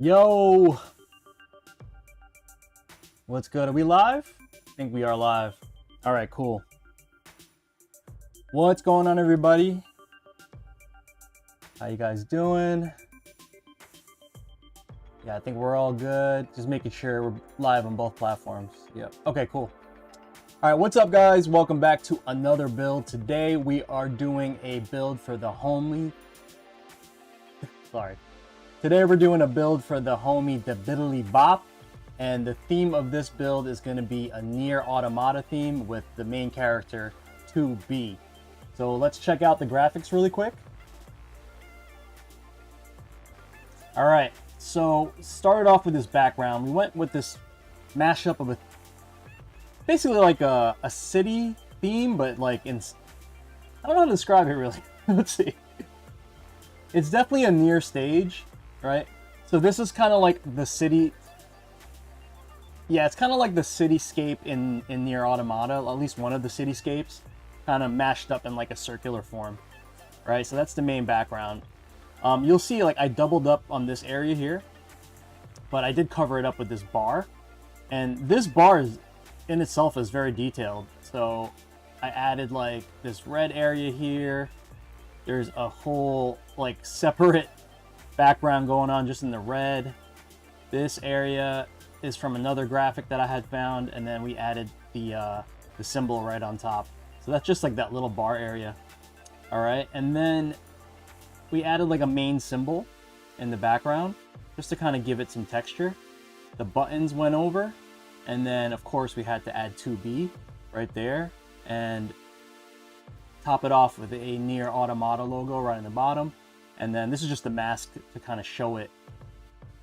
Yo, what's good? Are we live? I think we are live. All right, cool. What's going on, everybody? How you guys doing? Yeah, I think we're all good. Just making sure we're live on both platforms. Yep. Okay, cool. All right, what's up, guys? Welcome back to another build. Today we are doing a build for the homie. Sorry. Today we're doing a build for the homie DiBiddilyBop, and the theme of this build is going to be a Nier Automata theme with the main character 2B. So let's check out the graphics really quick. All right, so started off with this background. We went with this mashup of basically like a city theme, but like I don't know how to describe it really. Let's see. It's definitely a Nier stage. Right, so this is kind of like the city. Yeah, it's kind of like the cityscape in Nier Automata, at least one of the cityscapes, kind of mashed up in like a circular form. Right, so that's the main background. You'll see like I doubled up on this area here, but I did cover it up with this bar, and this bar is in itself is very detailed. So I added like this red area here. There's a whole like separate background going on just in the red. This area is from another graphic that I had found, and then we added the symbol right on top. So that's just like that little bar area. All right, and then we added like a main symbol in the background just to kind of give it some texture. The buttons went over, and then of course we had to add 2B right there and top it off with a Nier Automata logo right in the bottom. And then this is just the mask to kind of show it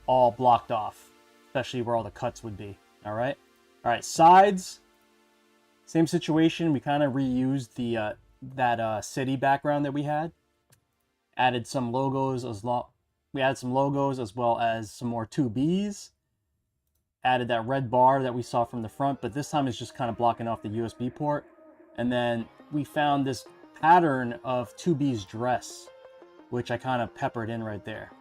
all blocked off, especially where all the cuts would be. All right. Sides, same situation. We kind of reused the that city background that we had. Added some logos we added some logos as well as some more 2Bs. Added that red bar that we saw from the front, but this time it's just kind of blocking off the USB port. And then we found this pattern of 2B's dress, which I kind of peppered in right there.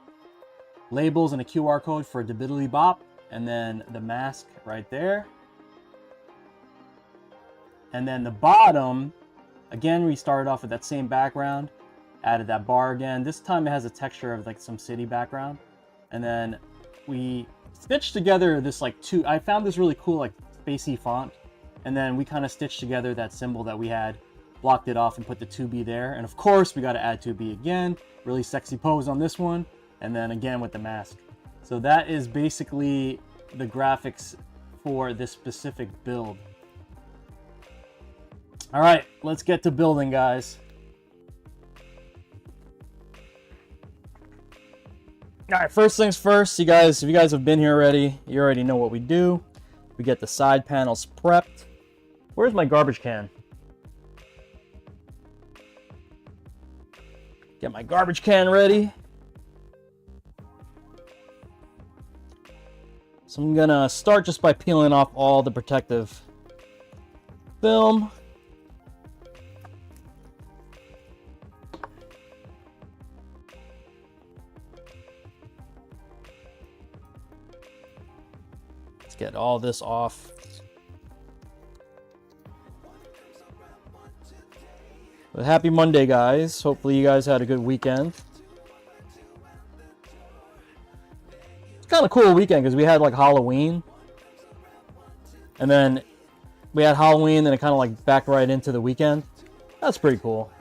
Labels and a QR code for DiBiddilyBop, and then the mask right there. And then the bottom, again, we started off with that same background, added that bar again. This time it has a texture of like some city background. And then we stitched together this like I found this really cool like spacey font. And then we kind of stitched together that symbol that we had, blocked it off and put the 2B there. And of course we got to add 2B again. Really sexy pose on this one, and then again with the mask. So that is basically the graphics for this specific build. All right, let's get to building, guys. All right, first things first, if you guys have been here already, you already know what we do. We get the side panels prepped. Where's my garbage can? Get my garbage can ready. So I'm gonna start just by peeling off all the protective film. Let's get all this off. But happy Monday, guys. Hopefully you guys had a good weekend. It's kind of cool weekend because we had like Halloween. And then we had Halloween, then it kind of like backed right into the weekend. That's pretty cool.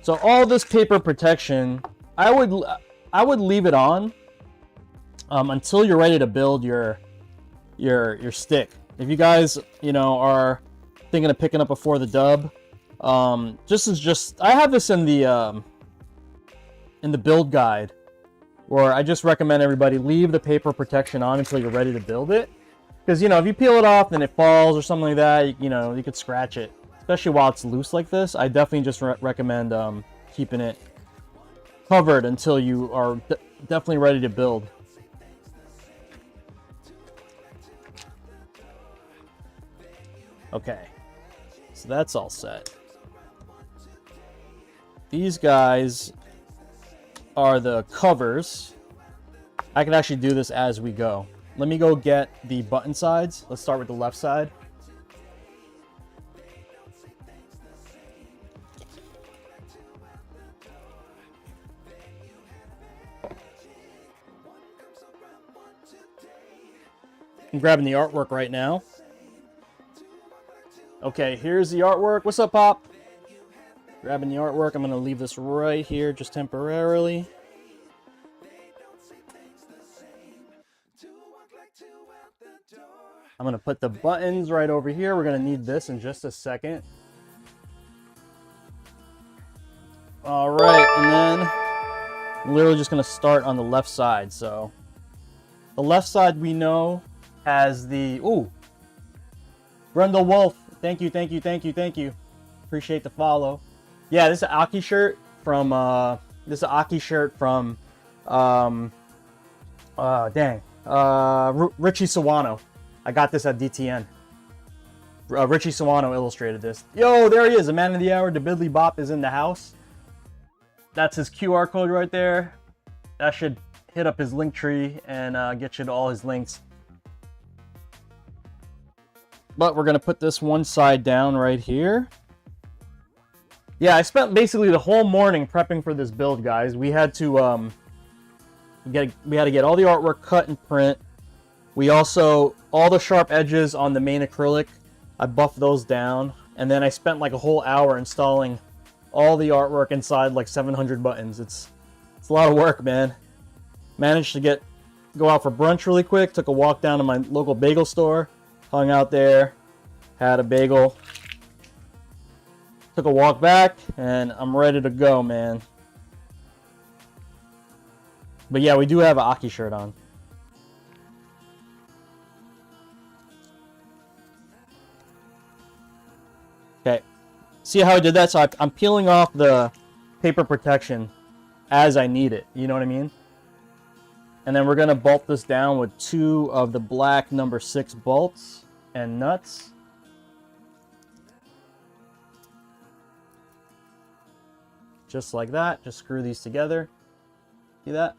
So all this paper protection, I would leave it on until you're ready to build your stick. If you guys, are thinking of picking up before the dub, I have this in the build guide, where I just recommend everybody leave the paper protection on until you're ready to build it. Because, you know, if you peel it off and it falls or something like that, you know, you could scratch it. Especially while it's loose like this. I definitely just recommend keeping it covered until you are definitely ready to build. Okay, so that's all set. These guys are the covers. I can actually do this as we go. Let me go get the button sides. Let's start with the left side. I'm grabbing the artwork right now. Okay, here's the artwork. What's up, Pop? Grabbing the artwork. I'm going to leave this right here just temporarily. I'm going to put the buttons right over here. We're going to need this in just a second. All right, and then I'm literally just going to start on the left side. So the left side we know has the... Ooh! Brendel Wolf. Thank you, thank you, thank you, thank you. Appreciate the follow. Yeah, this is an Aki shirt from Richie Sawano. I got this at DTN. Richie Sawano illustrated this. Yo, there he is, a man of the hour. DiBiddilyBop is in the house. That's his QR code right there. That should hit up his link tree and get you to all his links. But we're going to put this one side down right here. Yeah, I spent basically the whole morning prepping for this build, guys. We had to get all the artwork cut and print. We also, all the sharp edges on the main acrylic, I buffed those down. And then I spent like a whole hour installing all the artwork inside like 700 buttons. It's a lot of work, man. Managed to go out for brunch really quick. Took a walk down to my local bagel store. Hung out there, had a bagel, took a walk back, and I'm ready to go, man. But yeah, we do have an Aki shirt on. Okay, see how I did that? So I'm peeling off the paper protection as I need it, you know what I mean? And then we're going to bolt this down with 2 of the black number 6 bolts and nuts. Just like that. Just screw these together. See that?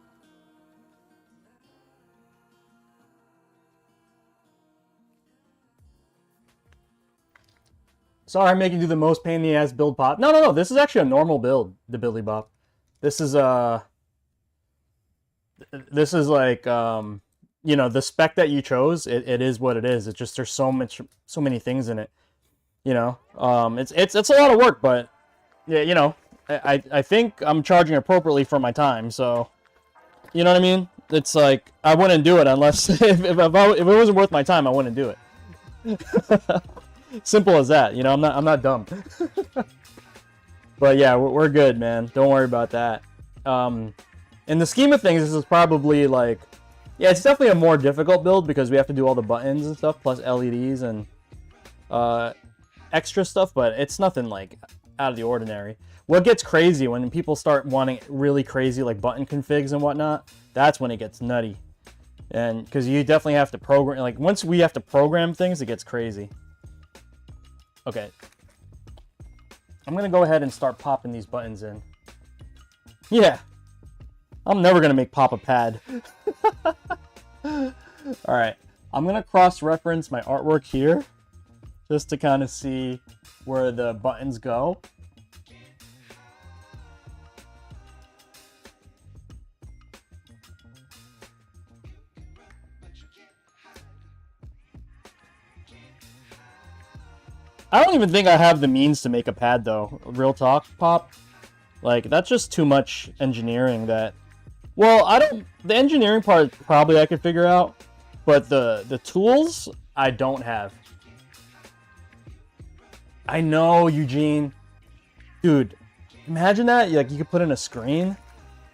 Sorry, I'm making you the most pain in the ass build, Pop. No. This is actually a normal build, DiBiddilyBop. This is like, you know, the spec that you chose, it is what it is. It's just, there's so many things in it, you know. It's a lot of work, but yeah, you know, I think I'm charging appropriately for my time, so, you know what I mean? It's like, I wouldn't do it unless, if it wasn't worth my time, I wouldn't do it. Simple as that, you know, I'm not dumb. But yeah, we're good, man. Don't worry about that. In the scheme of things, this is probably like, yeah, it's definitely a more difficult build because we have to do all the buttons and stuff, plus LEDs and extra stuff, but it's nothing like out of the ordinary. What gets crazy when people start wanting really crazy like button configs and whatnot, that's when it gets nutty. And because you definitely have to program, like once we have to program things, it gets crazy. Okay. I'm going to go ahead and start popping these buttons in. Yeah. I'm never going to make Pop a pad. Alright. I'm going to cross-reference my artwork here. Just to kind of see where the buttons go. I don't even think I have the means to make a pad, though. Real talk, Pop. Like, that's just too much engineering that... Well, I don't... The engineering part, probably I could figure out. But the tools, I don't have. I know, Eugene. Dude, imagine that. Like, you could put in a screen.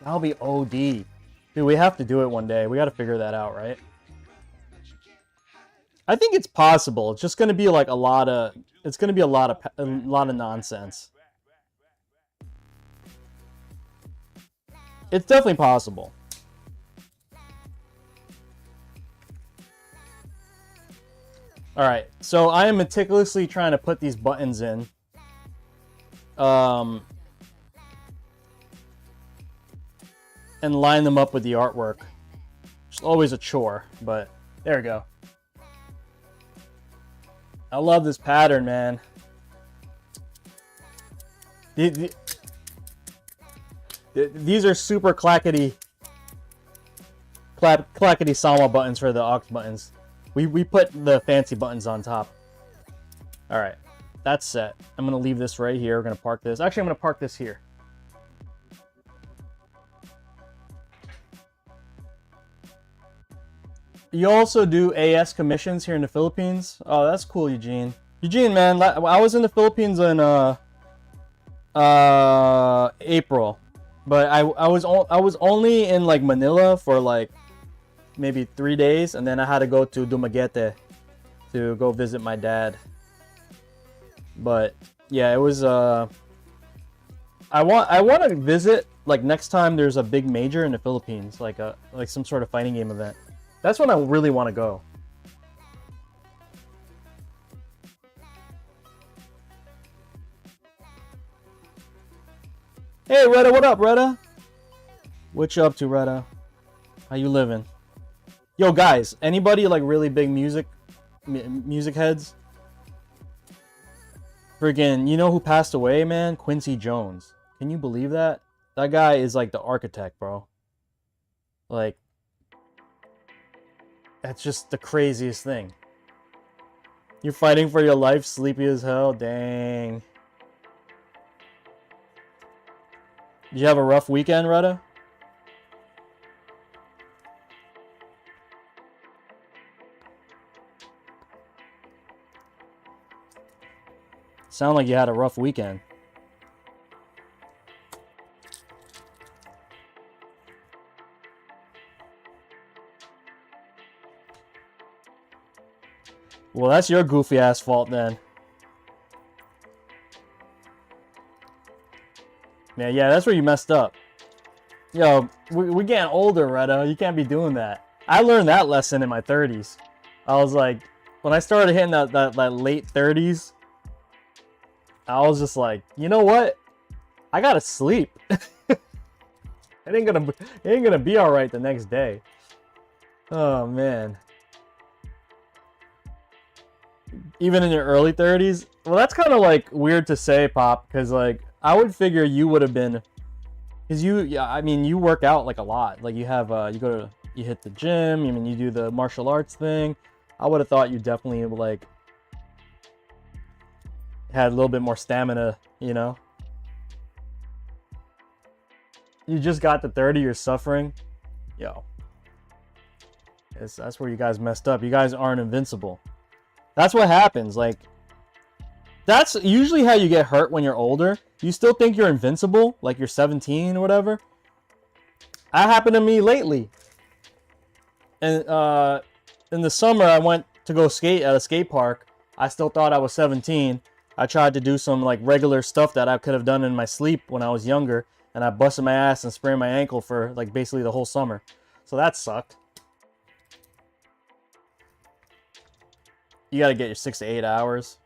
That'll be OD. Dude, we have to do it one day. We got to figure that out, right? I think it's possible. It's just going to be like a lot of, it's going to be a lot of nonsense. It's definitely possible. All right, so I am meticulously trying to put these buttons in. And line them up with the artwork. It's always a chore, but there we go. I love this pattern, man. These are super clackety Sama buttons for the aux buttons. We put the fancy buttons on top. All right, that's set. I'm gonna leave this right here. We're gonna park this. Actually, I'm gonna park this here. You also do AS commissions here in the Philippines? Oh, that's cool, Eugene. Eugene, man, I was in the Philippines in April, but I was only in like Manila for like maybe 3 days, and then I had to go to Dumaguete to go visit my dad. But yeah, it was I want to visit like next time there's a big major in the Philippines, like some sort of fighting game event. That's when I really want to go. Hey, Retta, what up, Retta? What you up to, Retta? How you living? Yo, guys, anybody like really big music heads? Friggin', you know who passed away, man? Quincy Jones. Can you believe that? That guy is like the architect, bro. Like, that's just the craziest thing. You're fighting for your life, sleepy as hell? Dang. Did you have a rough weekend, Retta? Sound like you had a rough weekend. Well, that's your goofy ass fault then. Yeah, that's where you messed up. Yo, we getting older, Retta. You can't be doing that. I learned that lesson in my 30s. I was like, when I started hitting that late 30s, I was just like, you know what? I gotta sleep. It ain't gonna be all right the next day. Oh man. Even in your early 30s? Well, that's kind of like weird to say, Pop, because like I would figure you would have been, because I mean, you work out like a lot. Like you have, you hit the gym. I mean, you do the martial arts thing. I would have thought you definitely like had a little bit more stamina, you know? You just got to 30, you're suffering. Yo. That's where you guys messed up. You guys aren't invincible. That's what happens. Like, that's usually how you get hurt when you're older. You still think you're invincible, like you're 17 or whatever. That happened to me lately. And in the summer, I went to go skate at a skate park. I still thought I was 17. I tried to do some like regular stuff that I could have done in my sleep when I was younger, and I busted my ass and sprained my ankle for like basically the whole summer. So that sucked. You gotta get your 6 to 8 hours.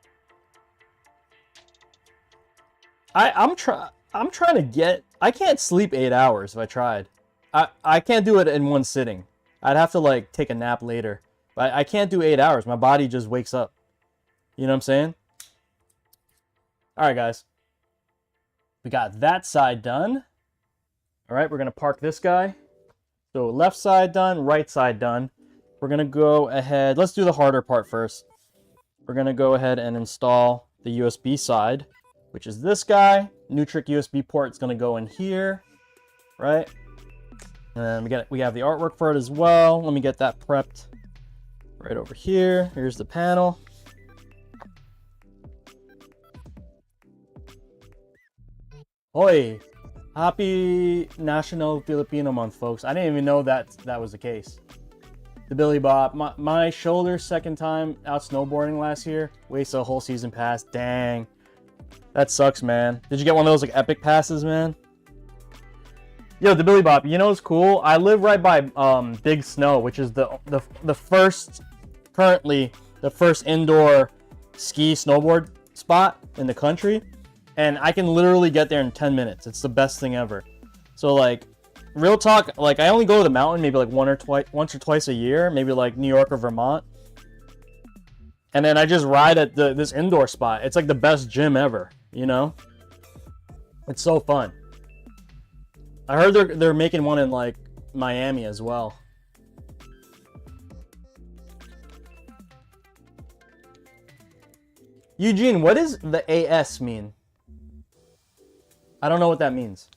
I'm trying to get. I can't sleep 8 hours if I tried. I can't do it in one sitting. I'd have to like take a nap later. But I can't do 8 hours. My body just wakes up. You know what I'm saying? All right, guys. We got that side done. All right, we're gonna park this guy. So left side done, right side done. We're gonna go ahead. Let's do the harder part first. We're gonna go ahead and install the USB side, which is this guy. Nutric USB port is gonna go in here, right? And then we have the artwork for it as well. Let me get that prepped right over here. Here's the panel. Hoy! Happy National Filipino Month, folks. I didn't even know that was the case. DiBiddilyBop. My shoulder, second time out snowboarding last year. Wasted a whole season pass. Dang. That sucks, man. Did you get one of those like epic passes, man? Yo, DiBiddilyBop, you know what's cool? I live right by Big Snow, which is the first, currently, the first indoor ski snowboard spot in the country. And I can literally get there in 10 minutes. It's the best thing ever. So like, real talk, like I only go to the mountain maybe like once or twice a year, maybe like New York or Vermont. And then I just ride at this indoor spot. It's like the best gym ever, you know? It's so fun. I heard they're making one in like Miami as well. Eugene, what does the AS mean? I don't know what that means.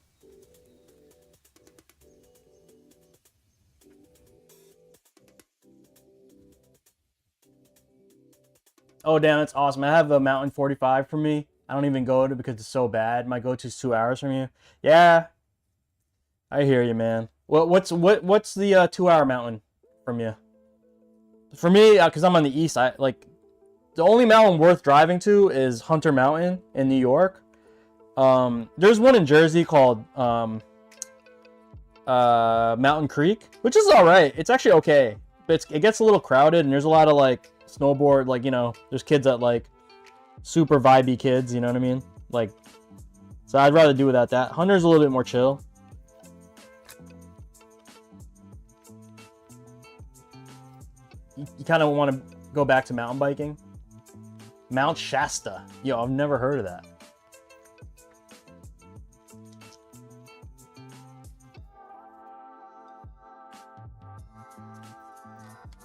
Oh, damn, that's awesome. I have a Mountain 45 for me. I don't even go to because it's so bad. My go-to is 2 hours from you. Yeah, I hear you, man. What's the 2-hour mountain from you? For me, because I'm on the east, the only mountain worth driving to is Hunter Mountain in New York. There's one in Jersey called Mountain Creek, which is all right. It's actually okay, but it gets a little crowded, and there's a lot of like snowboard, like, you know, there's kids that like super vibey kids, you know what I mean? Like, so I'd rather do without that. Hunter's a little bit more chill. You kind of want to go back to mountain biking. Mount Shasta. Yo, I've never heard of that.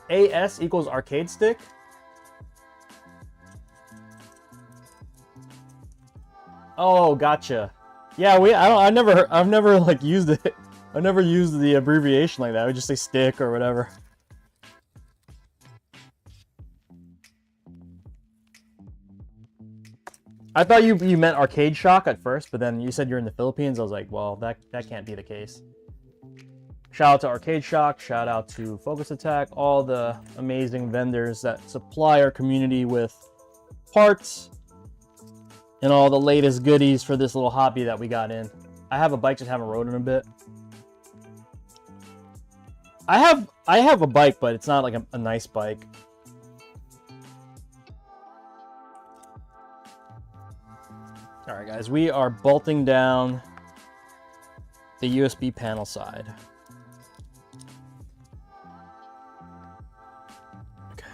AS equals arcade stick. Oh, gotcha. Yeah, I've never like used it. I've never used the abbreviation like that. I would just say stick or whatever. I thought you meant Arcade Shock at first, but then you said you're in the Philippines. I was like, well, that can't be the case. Shout out to Arcade Shock. Shout out to Focus Attack. All the amazing vendors that supply our community with parts and all the latest goodies for this little hobby that we got in. I have a bike, just haven't rode in a bit. I have a bike, but it's not like a nice bike. All right, guys, we are bolting down the USB panel side. Okay.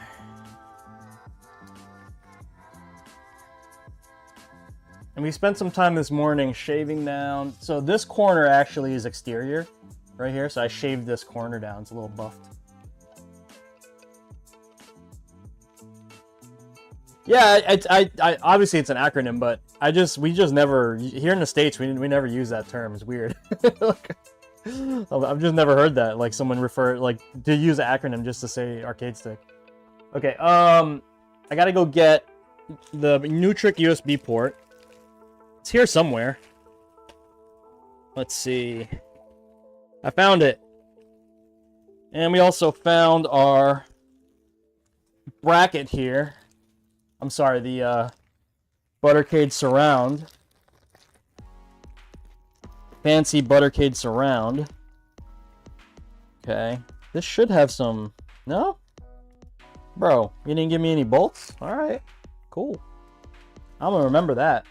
And we spent some time this morning shaving down. So this corner actually is exterior right here. So I shaved this corner down. It's a little buffed. Yeah, I obviously it's an acronym, but we just never, here in the States, we never use that term. It's weird. I've just never heard that, like someone to use an acronym just to say arcade stick. Okay, I gotta go get the Nutric USB port. It's here somewhere. Let's see. I found it. And we also found our bracket here. I'm sorry, the Buttercade Surround. Fancy Buttercade Surround. Okay. This should have some... No? Bro, you didn't give me any bolts? Alright. Cool. I'm gonna remember that.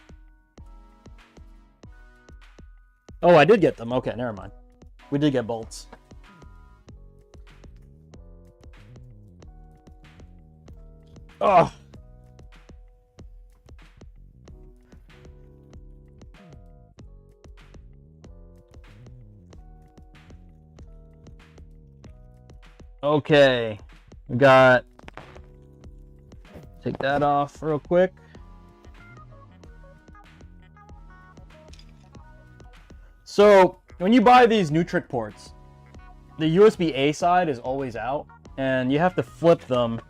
Oh, I did get them. Okay, never mind. We did get bolts. Oh. Okay, we got, take that off real quick. So when you buy these Nutric ports, the USB-A side is always out, and you have to flip them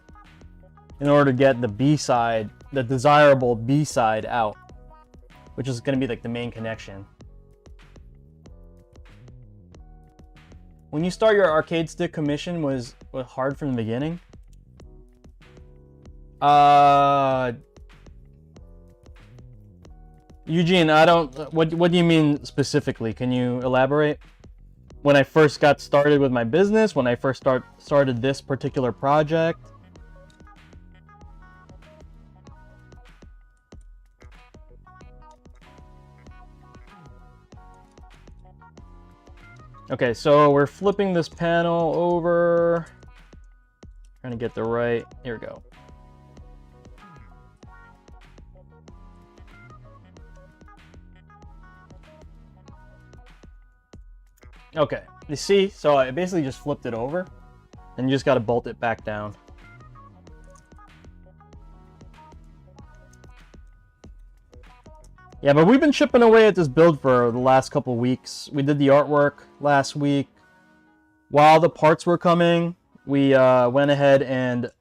in order to get the B side, the desirable B side out, which is going to be like the main connection. When you start your arcade stick commission, was hard from the beginning? Eugene, I don't. What do you mean specifically? Can you elaborate? When I first got started with my business, when I first started this particular project. Okay, so we're flipping this panel over. Trying to get the right. Here we go. Okay, you see, so I basically just flipped it over, and you just got to bolt it back down. Yeah, but we've been chipping away at this build for the last couple weeks. We did the artwork last week. While the parts were coming, we went ahead and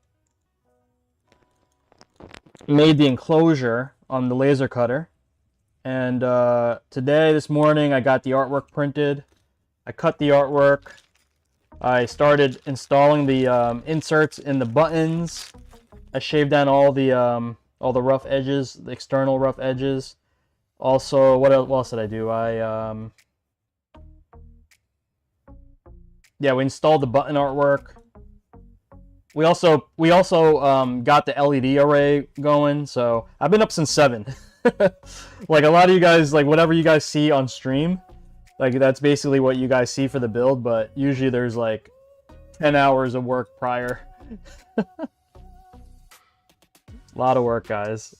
made the enclosure on the laser cutter. And this morning, I got the artwork printed. I cut the artwork. I started installing the inserts in the buttons. I shaved down all the rough edges, the external rough edges. Also, what else did I do? Yeah, we installed the button artwork. We also got the LED array going. So I've been up since 7. Like a lot of you guys, like whatever you guys see on stream, like that's basically what you guys see for the build. But usually there's like 10 hours of work prior. A lot of work, guys.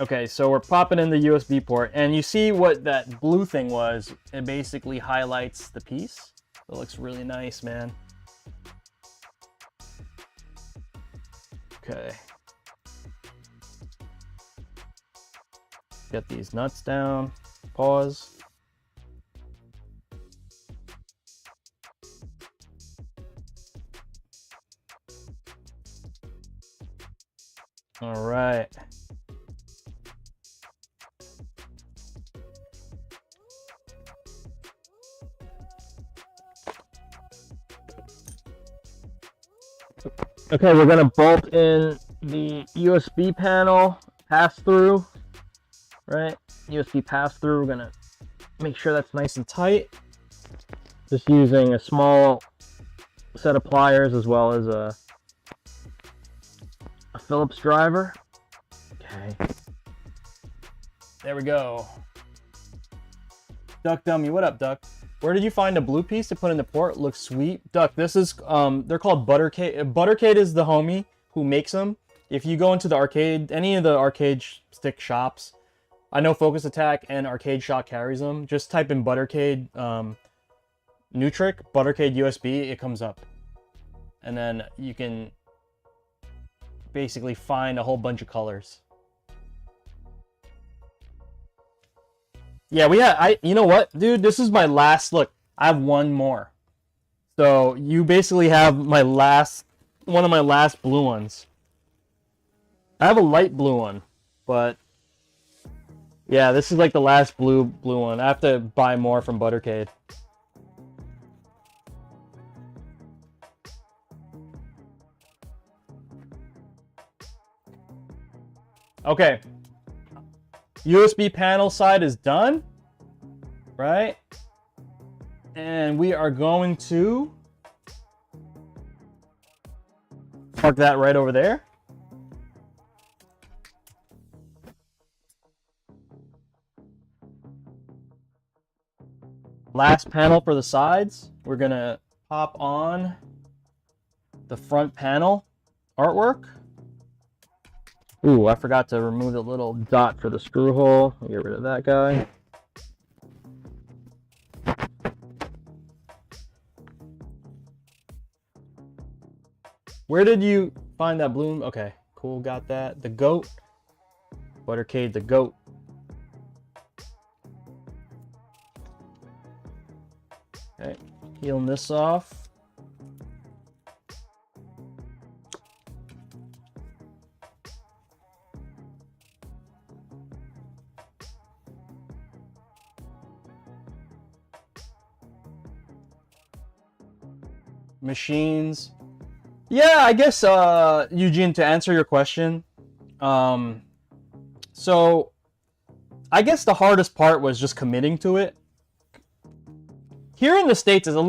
Okay, so we're popping in the USB port, and you see what that blue thing was. It basically highlights the piece. It looks really nice, man. Okay. Get these nuts down. Pause. All right. Okay, we're gonna bolt in the USB panel pass-through, right? USB pass-through, we're gonna make sure that's nice and tight. Just using a small set of pliers as well as a Phillips driver. Okay. There we go. Duck Dummy, what up, Duck? Where did you find a blue piece to put in the port? Looks sweet. Duck, this is, they're called Buttercade. Buttercade is the homie who makes them. If you go into the arcade, any of the arcade stick shops, I know Focus Attack and Arcade Shop carries them. Just type in Buttercade Nutric, Buttercade USB, it comes up. And then you can basically find a whole bunch of colors. Yeah, you know what, dude? This is my last, look, I have one more. So you basically have one of my last blue ones. I have a light blue one, but yeah, this is like the last blue one. I have to buy more from Buttercade. Okay. USB panel side is done, right? And we are going to park that right over there. Last panel for the sides, we're gonna pop on the front panel artwork. Ooh, I forgot to remove the little dot for the screw hole. I'll get rid of that guy. Where did you find that bloom? Okay, cool, got that. The goat. Buttercade the goat. Okay, peeling this off. machines. Yeah, I guess, Eugene, to answer your question, so I guess the hardest part was just committing to it. Here in the States, it's a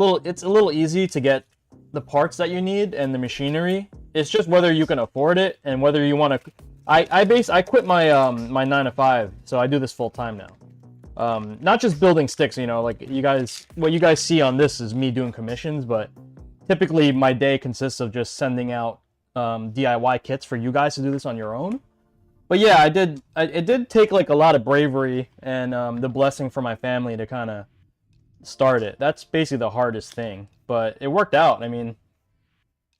little easy to get the parts that you need and the machinery. It's just whether you can afford it and whether you want to. I quit my my 9 to 5, so I do this full time now. Not just building sticks, you know, like what you guys see on this is me doing commissions, but typically my day consists of just sending out DIY kits for you guys to do this on your own. But yeah, it did take like a lot of bravery and the blessing from my family to kind of start it. That's basically the hardest thing, but it worked out. I mean,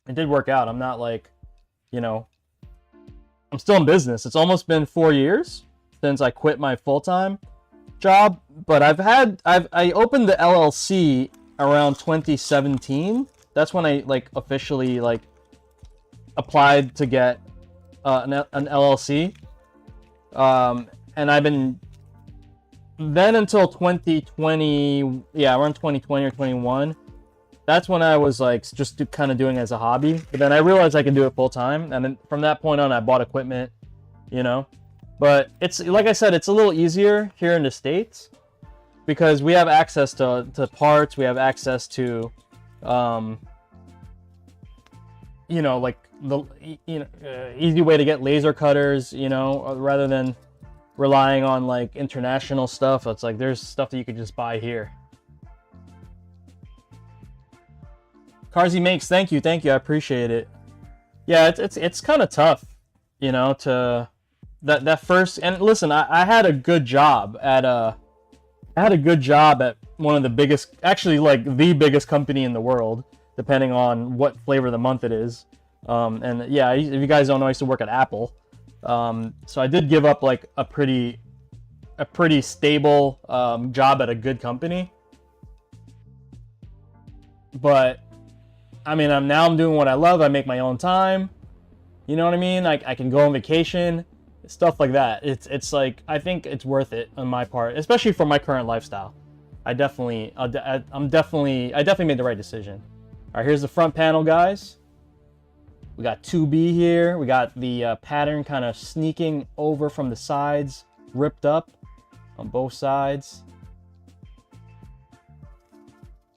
it did work out. I'm not like, you know, I'm still in business. It's almost been 4 years since I quit my full-time job, but I opened the LLC around 2017. That's when I like officially like applied to get an LLC. And I've been then until 2020, yeah, around 2020 or 21. That's when I was like just kind of doing it as a hobby. But then I realized I could do it full time, and then from that point on, I bought equipment, you know. But it's like I said, it's a little easier here in the States because we have access to parts. We have access to, you know, like the easy way to get laser cutters, you know, rather than relying on like international stuff. It's like there's stuff that you could just buy here. Carsy makes, thank you, I appreciate it. Yeah, it's kind of tough, you know, to that first. And listen, I had a good job at one of the biggest, actually like the biggest company in the world, depending on what flavor of the month it is. And yeah, if you guys don't know, I used to work at Apple. So I did give up like a pretty stable job at a good company. But I mean, I'm doing what I love. I make my own time. You know what I mean? I can go on vacation, stuff like that. It's like, I think it's worth it on my part, especially for my current lifestyle. I definitely made the right decision. All right, here's the front panel, guys. We got 2B here. We got the pattern kind of sneaking over from the sides, ripped up on both sides.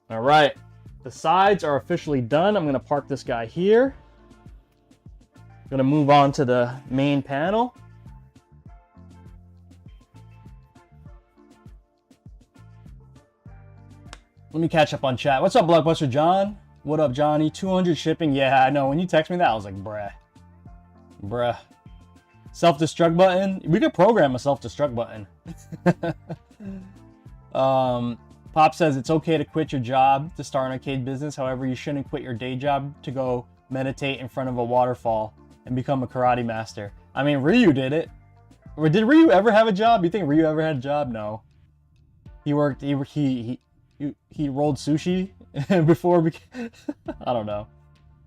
All right. The sides are officially done. I'm going to park this guy here. I'm going to move on to the main panel. Let me catch up on chat. What's up, Blockbuster John? What up, Johnny? 200 shipping? Yeah, I know. When you text me that, I was like, bruh. Self-destruct button? We could program a self-destruct button. Pop says it's okay to quit your job to start an arcade business. However, you shouldn't quit your day job to go meditate in front of a waterfall and become a karate master. I mean, Ryu did it. Or did Ryu ever have a job? You think Ryu ever had a job? No. He rolled sushi before. I don't know.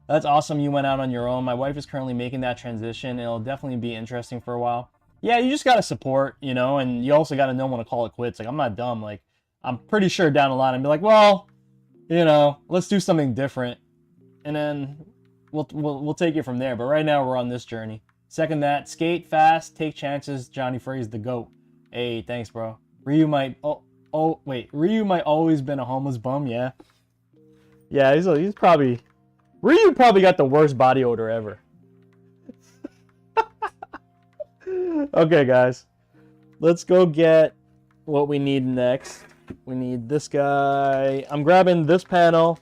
That's awesome. You went out on your own. My wife is currently making that transition. It'll definitely be interesting for a while. Yeah, you just gotta support, you know, and you also gotta know when to call it quits. Like, I'm not dumb. Like, I'm pretty sure down the line I'd be like, well, you know, let's do something different, and then we'll take it from there. But right now we're on this journey. Second that, skate fast, take chances. Jonyfraze the GOAT. Hey, thanks, bro. Ryu might always been a homeless bum. Yeah, he's probably Ryu probably got the worst body odor ever. Okay, guys, let's go get what we need next. We need this guy. I'm grabbing this panel.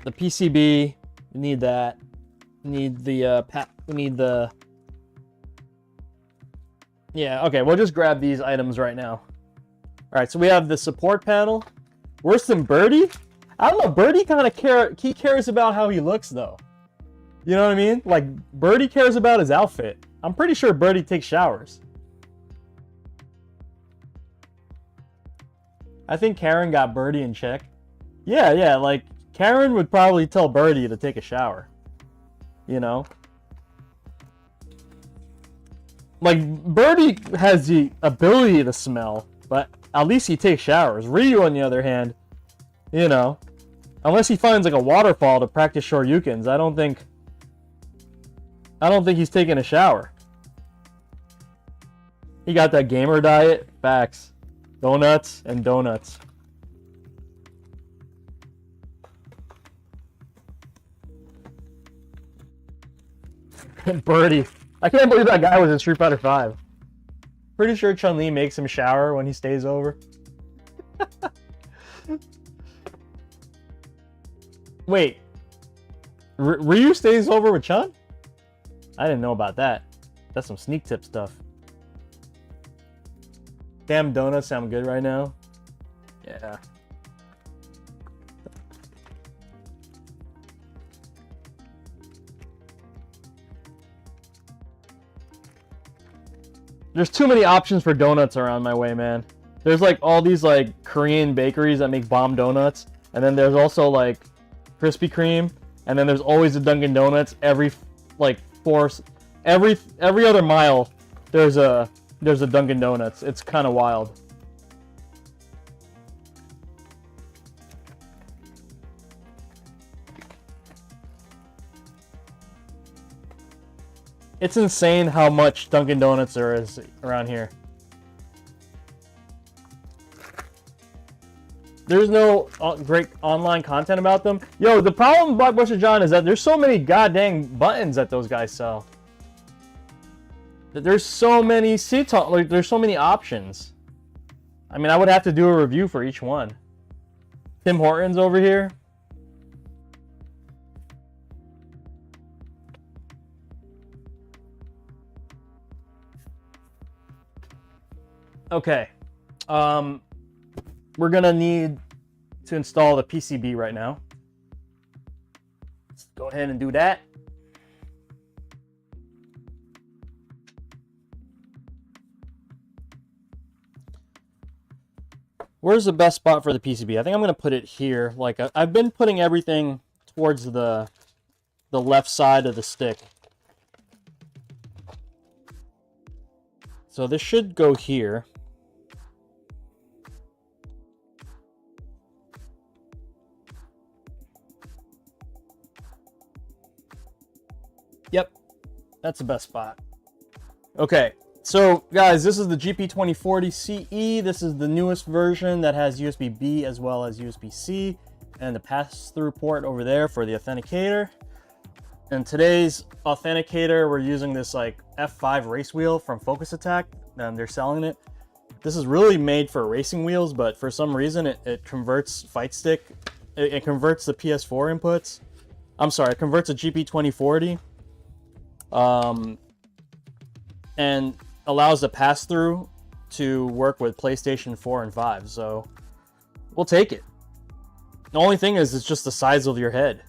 The PCB. We need that. We need the yeah, okay, we'll just grab these items right now. Alright, so we have the support panel. Worse than Birdie? I don't know, Birdie kind of he cares about how he looks though. You know what I mean? Like, Birdie cares about his outfit. I'm pretty sure Birdie takes showers. I think Karen got Birdie in check. Yeah, like, Karen would probably tell Birdie to take a shower. You know? Like, Birdie has the ability to smell, but at least he takes showers. Ryu, on the other hand, you know, Unless he finds like a waterfall to practice shoryukens, I don't think he's taking a shower. He got that gamer diet. Facts. Donuts and donuts. Birdie. I can't believe that guy was in Street Fighter 5. Pretty sure Chun-Li makes him shower when he stays over. Wait. Ryu stays over with Chun? I didn't know about that. That's some sneak tip stuff. Damn, donuts sound good right now. Yeah. There's too many options for donuts around my way, man. There's like all these like Korean bakeries that make bomb donuts, and then there's also like Krispy Kreme, and then there's always the Dunkin' Donuts. Every other mile, there's a Dunkin' Donuts. It's kind of wild. It's insane how much Dunkin' Donuts there is around here. There's no great online content about them. Yo, the problem with Blockbuster John is that there's so many goddamn buttons that those guys sell. There's so many like there's so many options. I mean, I would have to do a review for each one. Tim Hortons over here. Okay. We're gonna need to install the PCB right now. Let's go ahead and do that. Where's the best spot for the PCB? I think I'm gonna put it here. Like I've been putting everything towards the left side of the stick. So this should go here. Yep, that's the best spot. Okay, so guys, this is the GP2040CE. This is the newest version that has USB-B as well as USB-C and the pass-through port over there for the authenticator. And today's authenticator, we're using this like F5 race wheel from Focus Attack, and they're selling it. This is really made for racing wheels, but for some reason it converts Fightstick. It converts the PS4 inputs. I'm sorry, it converts a GP2040. And allows the pass-through to work with PlayStation 4 and 5, so we'll take it. The only thing is, it's just the size of your head.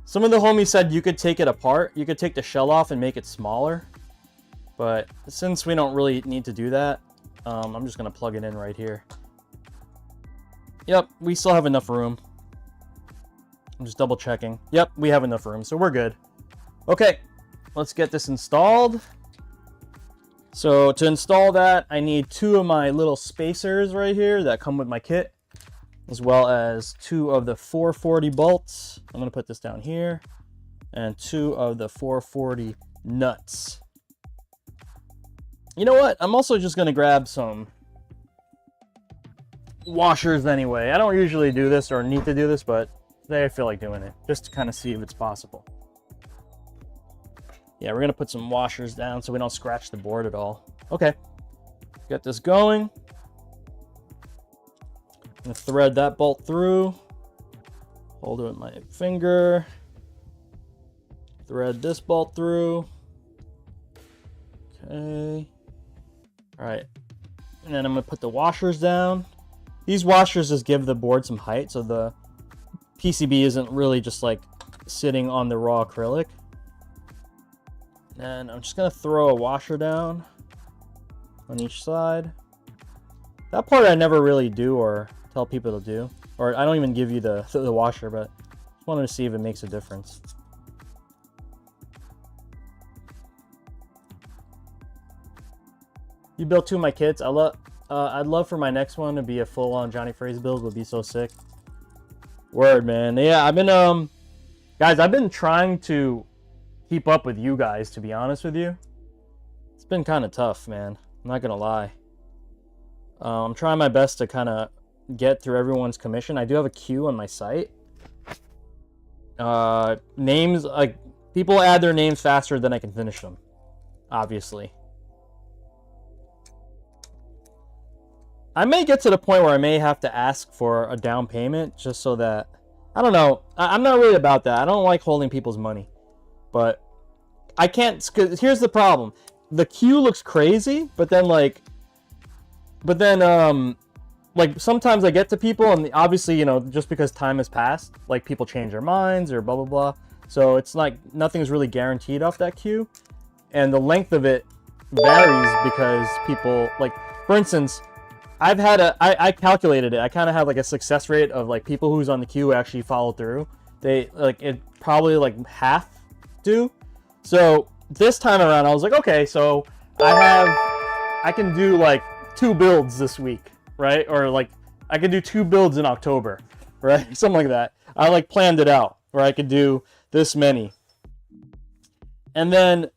Some of the homies said you could take it apart, you could take the shell off and make it smaller, but since we don't really need to do that, I'm just going to plug it in right here. Yep, we still have enough room. I'm just double checking. Yep, we have enough room, so we're good. Okay, let's get this installed. So to install that, I need 2 of my little spacers right here that come with my kit, as well as 2 of the 440 bolts. I'm going to put this down here, and 2 of the 440 nuts. You know what? I'm also just going to grab some washers anyway. I don't usually do this or need to do this, but today I feel like doing it, just to kind of see if it's possible. Yeah, we're going to put some washers down so we don't scratch the board at all. Okay, get this going. I'm going to thread that bolt through. Hold it with my finger. Thread this bolt through. Okay. All right. And then I'm going to put the washers down. These washers just give the board some height, so the PCB isn't really just like sitting on the raw acrylic. And I'm just going to throw a washer down on each side. That part I never really do or tell people to do. Or I don't even give you the washer, but just wanted to see if it makes a difference. You built 2 of my kits. I I'd love for my next one to be a full-on jonyfraze build. Would be so sick. Word, man. Yeah, I've been guys, I've been trying to keep up with you guys, to be honest with you. It's been kind of tough, man. I'm not gonna lie. I'm trying my best to kind of get through everyone's commission. I do have a queue on my site. Names, like, people add their names faster than I can finish them, obviously. I may get to the point where I may have to ask for a down payment just so that, I don't know. I'm not really about that. I don't like holding people's money, but I can't, cause here's the problem. The queue looks crazy, but then like sometimes I get to people and obviously, you know, just because time has passed, like people change their minds or blah, blah, blah. So it's like nothing's really guaranteed off that queue. And the length of it varies because people, like, for instance, I've had I calculated it. I kind of have like a success rate of like people who's on the queue actually follow through. They like it probably like half do. So this time around, I was like, okay, so I can do like 2 builds this week, right? Or like I could do 2 builds in October, right? Something like that. I like planned it out where I could do this many. And then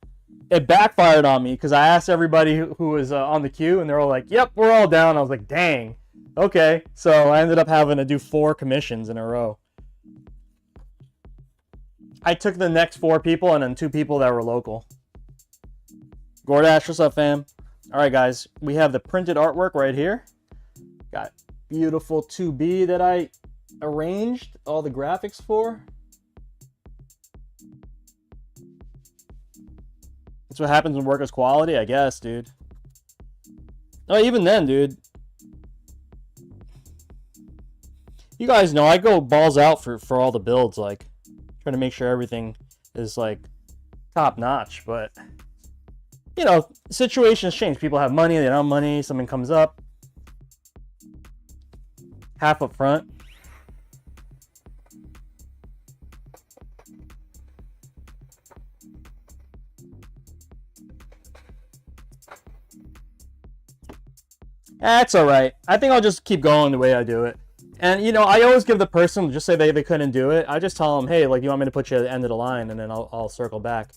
it backfired on me because I asked everybody who was on the queue and they're all like, yep, we're all down. I was like, dang, okay. So I ended up having to do 4 commissions in a row. I took the next 4 people and then 2 people that were local. Gordash, what's up, fam? All right, guys, we have the printed artwork right here. Got beautiful 2B that I arranged all the graphics for. That's what happens when work is quality, I guess, dude. Oh, even then, dude. You guys know I go balls out for all the builds, like trying to make sure everything is like top notch. But you know, situations change. People have money, they don't have money. Something comes up. Half up front. That's all right. I think I'll just keep going the way I do it. And, you know, I always give the person, just say they couldn't do it. I just tell them, hey, like, you want me to put you at the end of the line, and then I'll circle back.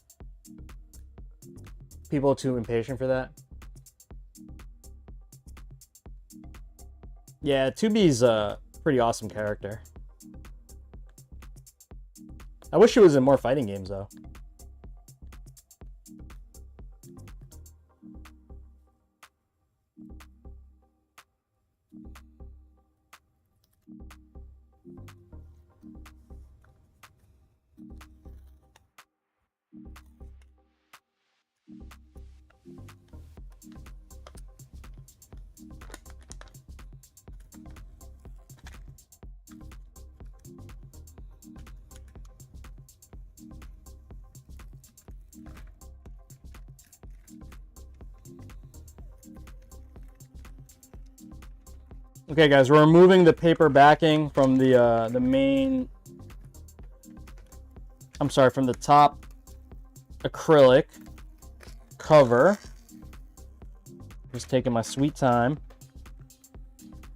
People are too impatient for that. Yeah, 2B's a pretty awesome character. I wish he was in more fighting games, though. Okay, guys, we're removing the paper backing from the main. I'm sorry, from the top acrylic cover. Just taking my sweet time.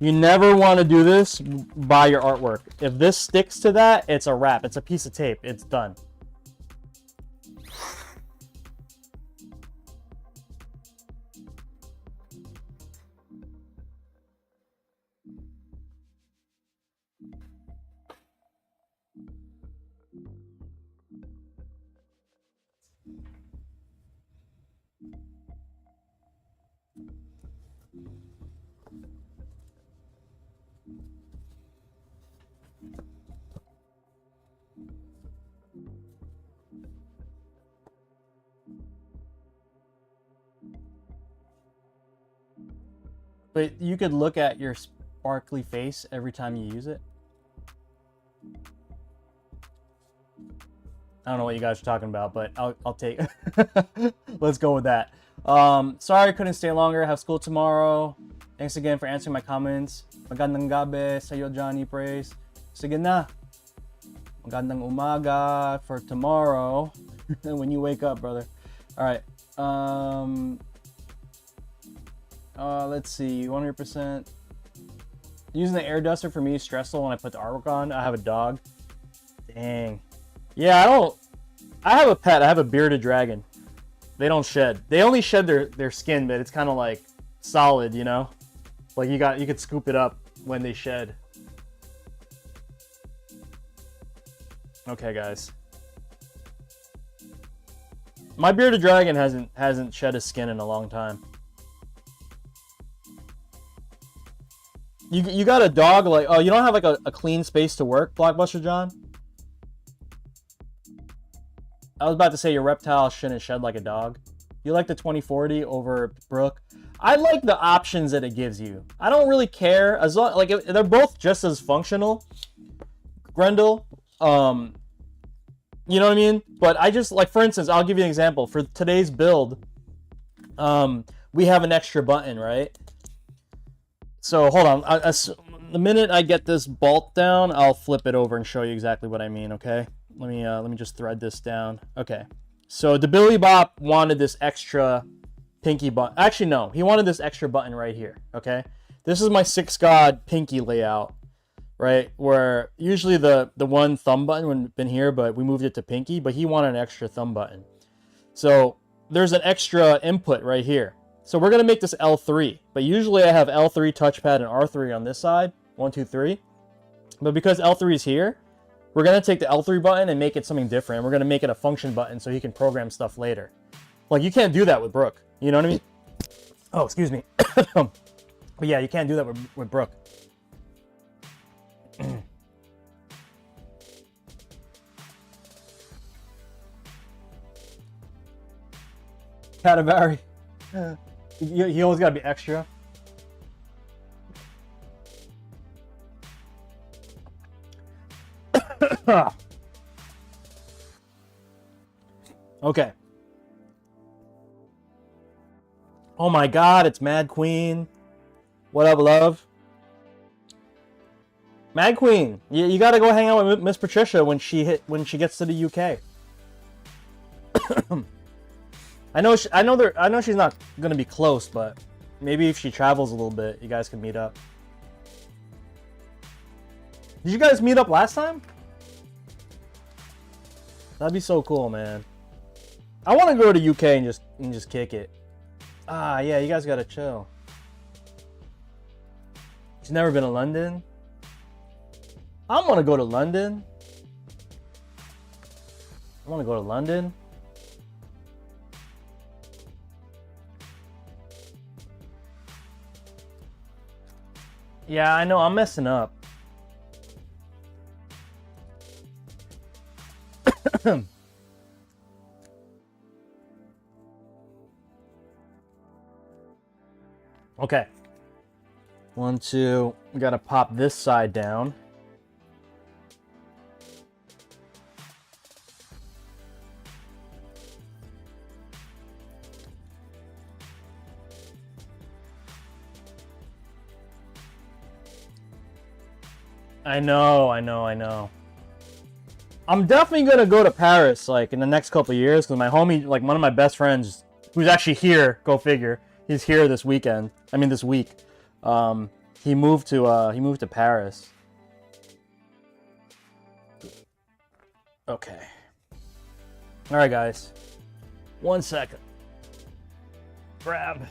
You never want to do this by your artwork. If this sticks to that, it's a wrap. It's a piece of tape. It's done. But you could look at your sparkly face every time you use it. I don't know what you guys are talking about, but I'll take. Let's go with that. Sorry I couldn't stay longer. I have school tomorrow. Thanks again for answering my comments. Magandang gabi sa'yo, jonyfraze. Sige na. Magandang umaga for tomorrow. When you wake up, brother. All right. Let's see, 100%. Using the air duster for me is stressful when I put the artwork on. I have a dog. Dang. Yeah, I have a pet. I have a bearded dragon. They don't shed. They only shed their skin, but it's kind of like solid, you know? Like you could scoop it up when they shed. Okay, guys. My bearded dragon hasn't shed his skin in a long time. You got a dog, like, oh, you don't have like a clean space to work, Blockbuster John? I was about to say your reptile shouldn't shed like a dog. You like the 2040 over Brook? I like the options that it gives you. I don't really care as long like they're both just as functional. Grendel, you know what I mean? But I just like, for instance, I'll give you an example. For today's build, we have an extra button, right? So hold on. The minute I get this bolt down, I'll flip it over and show you exactly what I mean. Okay. Let me just thread this down. Okay. So DiBiddilyBop wanted this extra pinky button. Actually, no. He wanted this extra button right here. Okay. This is my 6God pinky layout, right? Where usually the one thumb button would have been here, but we moved it to pinky. But he wanted an extra thumb button. So there's an extra input right here. So we're going to make this L3, but usually I have L3 touchpad and R3 on this side, 1, 2, 3. But because L3 is here, we're going to take the L3 button and make it something different. We're going to make it a function button so he can program stuff later. Like, you can't do that with Brook. You know what I mean? Oh, excuse me. But yeah, you can't do that with Brook. Cadavari. He always got to be extra. Okay. Oh my God, it's Mad Queen. What up, love? Mad Queen, you got to go hang out with Miss Patricia when she gets to the UK. I know she's not gonna be close, but maybe if she travels a little bit, you guys can meet up. Did you guys meet up last time? That'd be so cool, man. I want to go to UK and just kick it. Ah, yeah, you guys gotta chill. She's never been to London. I want to go to London. I want to go to London. Yeah, I know, I'm messing up. Okay. 1, 2. We gotta pop this side down. I know. I'm definitely gonna go to Paris, like, in the next couple of years, because my homie, like, one of my best friends, who's actually here, go figure, he's here this weekend. I mean, this week. He moved to Paris. Okay. All right, guys. 1 second. Grab.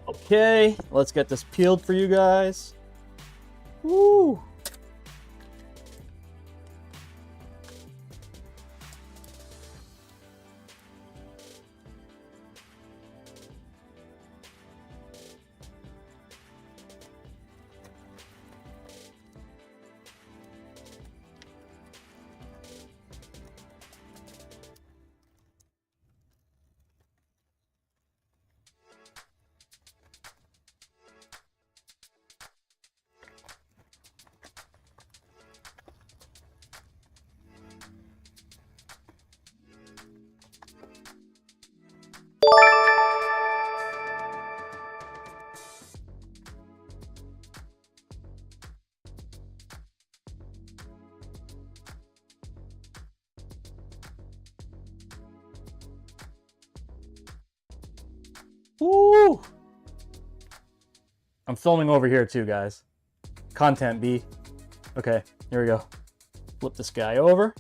Okay, let's get this peeled for you guys. Woo! Woo! I'm filming over here too, guys. Content B. Okay, here we go. Flip this guy over.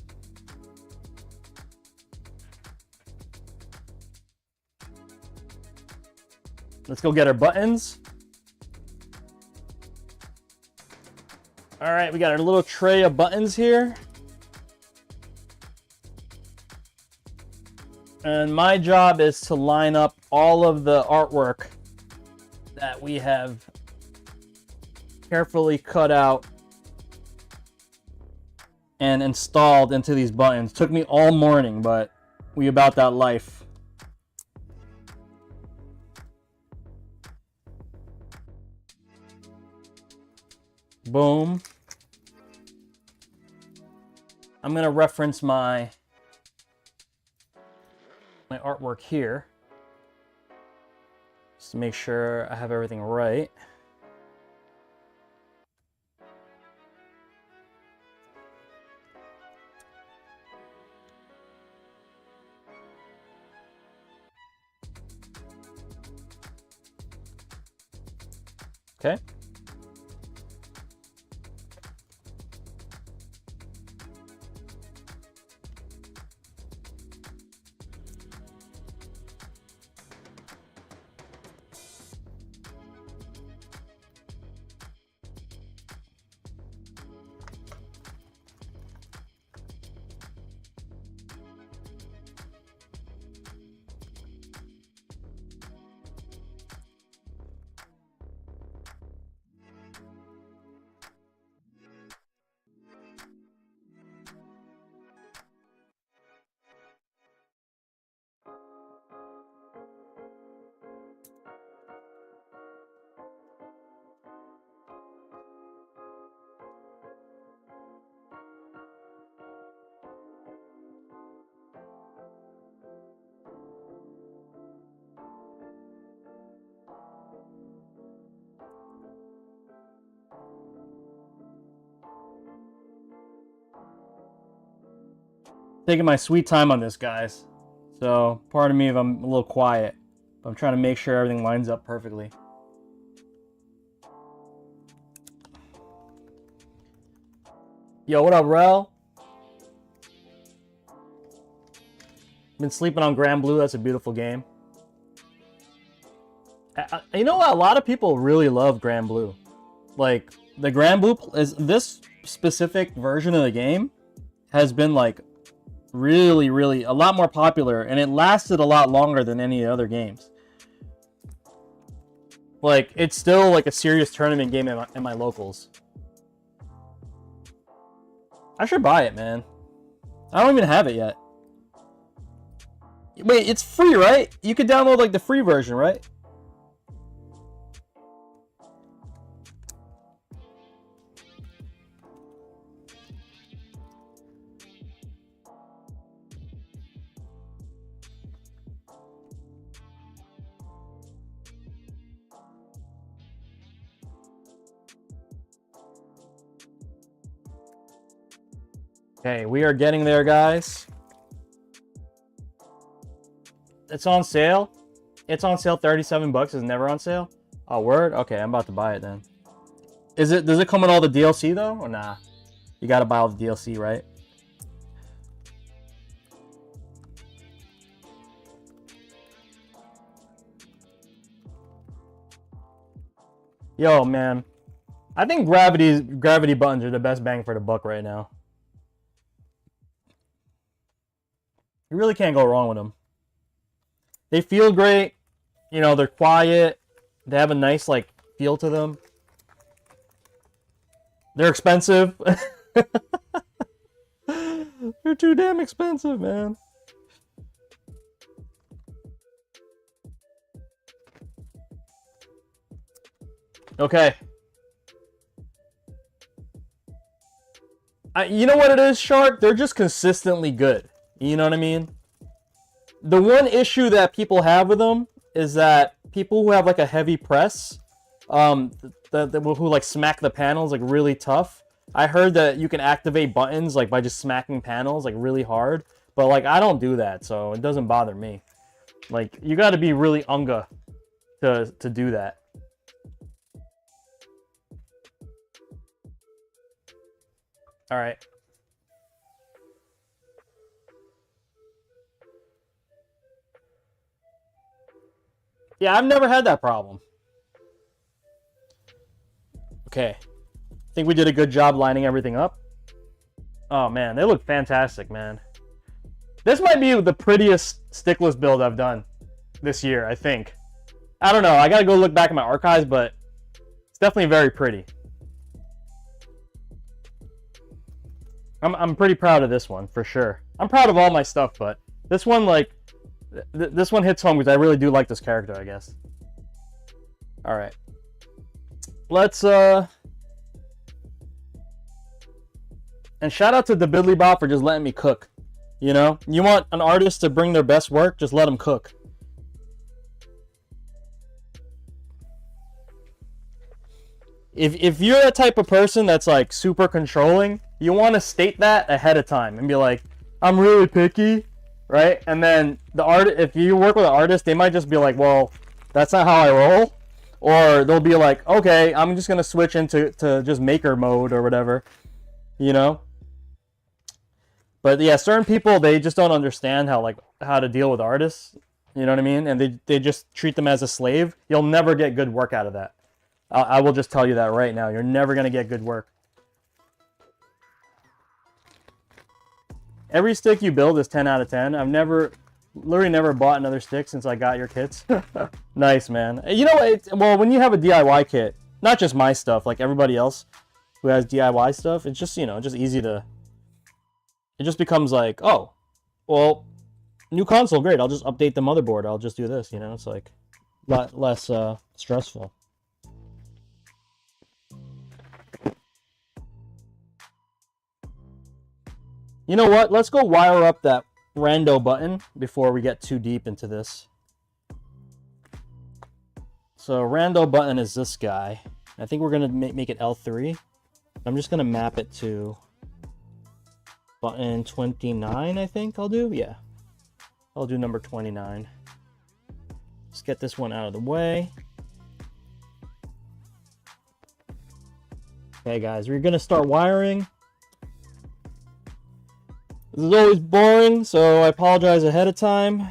Let's go get our buttons. All right, we got our little tray of buttons here. And my job is to line up all of the artwork that we have carefully cut out and installed into these buttons. Took me all morning, but we about that life. Boom. I'm gonna reference my artwork here just to make sure I have everything right. Okay. Taking my sweet time on this, guys. So, pardon me if I'm a little quiet. But I'm trying to make sure everything lines up perfectly. Yo, what up, Rel? Been sleeping on Grand Blue. That's a beautiful game. You know what? A lot of people really love Grand Blue. Like, the Grand Blue is this specific version of the game has been like really a lot more popular, and it lasted a lot longer than any other games. Like, it's still like a serious tournament game in my locals. I should buy it, man. I don't even have it yet. Wait, it's free, right? You could download like the free version, right? Okay, we are getting there, guys. It's on sale. It's on sale, 37 bucks. It's never on sale. Oh, word? Okay, I'm about to buy it then. Does it come with all the DLC though, or nah? You gotta buy all the DLC, right? Yo, man. I think gravity buttons are the best bang for the buck right now. You really can't go wrong with them. They feel great. You know, they're quiet. They have a nice, like, feel to them. They're expensive. They're too damn expensive, man. Okay. You know what it is, Shark? They're just consistently good. You know what I mean? The one issue that people have with them is that people who have like a heavy press, who like smack the panels like really tough. I heard that you can activate buttons like by just smacking panels like really hard, but like I don't do that, so it doesn't bother me. Like, you got to be really unga to do that. All right. Yeah, I've never had that problem. Okay. I think we did a good job lining everything up. Oh, man. They look fantastic, man. This might be the prettiest stickless build I've done this year, I think. I don't know. I got to go look back at my archives, but it's definitely very pretty. I'm pretty proud of this one, for sure. I'm proud of all my stuff, but this one, like, this one hits home because I really do like this character, I guess. All right. Let's, and shout out to DiBiddilyBop for just letting me cook. You know? You want an artist to bring their best work, just let them cook. If you're a type of person that's like super controlling, you want to state that ahead of time and be like, I'm really picky, right? And then if you work with an artist, they might just be like, well, that's not how I roll. Or they'll be like, okay, I'm just gonna switch into just maker mode or whatever, you know. But yeah, certain people, they just don't understand how to deal with artists. You know what I mean? And they just treat them as a slave. You'll never get good work out of that. I will just tell you that right now. You're never going to get good work. Every stick you build is 10 out of 10. I've literally never bought another stick since I got your kits. Nice, man. You know, well, when you have a DIY kit, not just my stuff, like everybody else who has DIY stuff, it's just, you know, just easy to... It just becomes like, oh, well, new console, great. I'll just update the motherboard. I'll just do this, you know? It's like a lot less stressful. You know what? Let's go wire up that rando button before we get too deep into this. So rando button is this guy. I think we're going to make it L3. I'm just going to map it to button 29, I think I'll do. Yeah. I'll do number 29. Let's get this one out of the way. Okay, guys, we're going to start wiring. This is always boring, so I apologize ahead of time.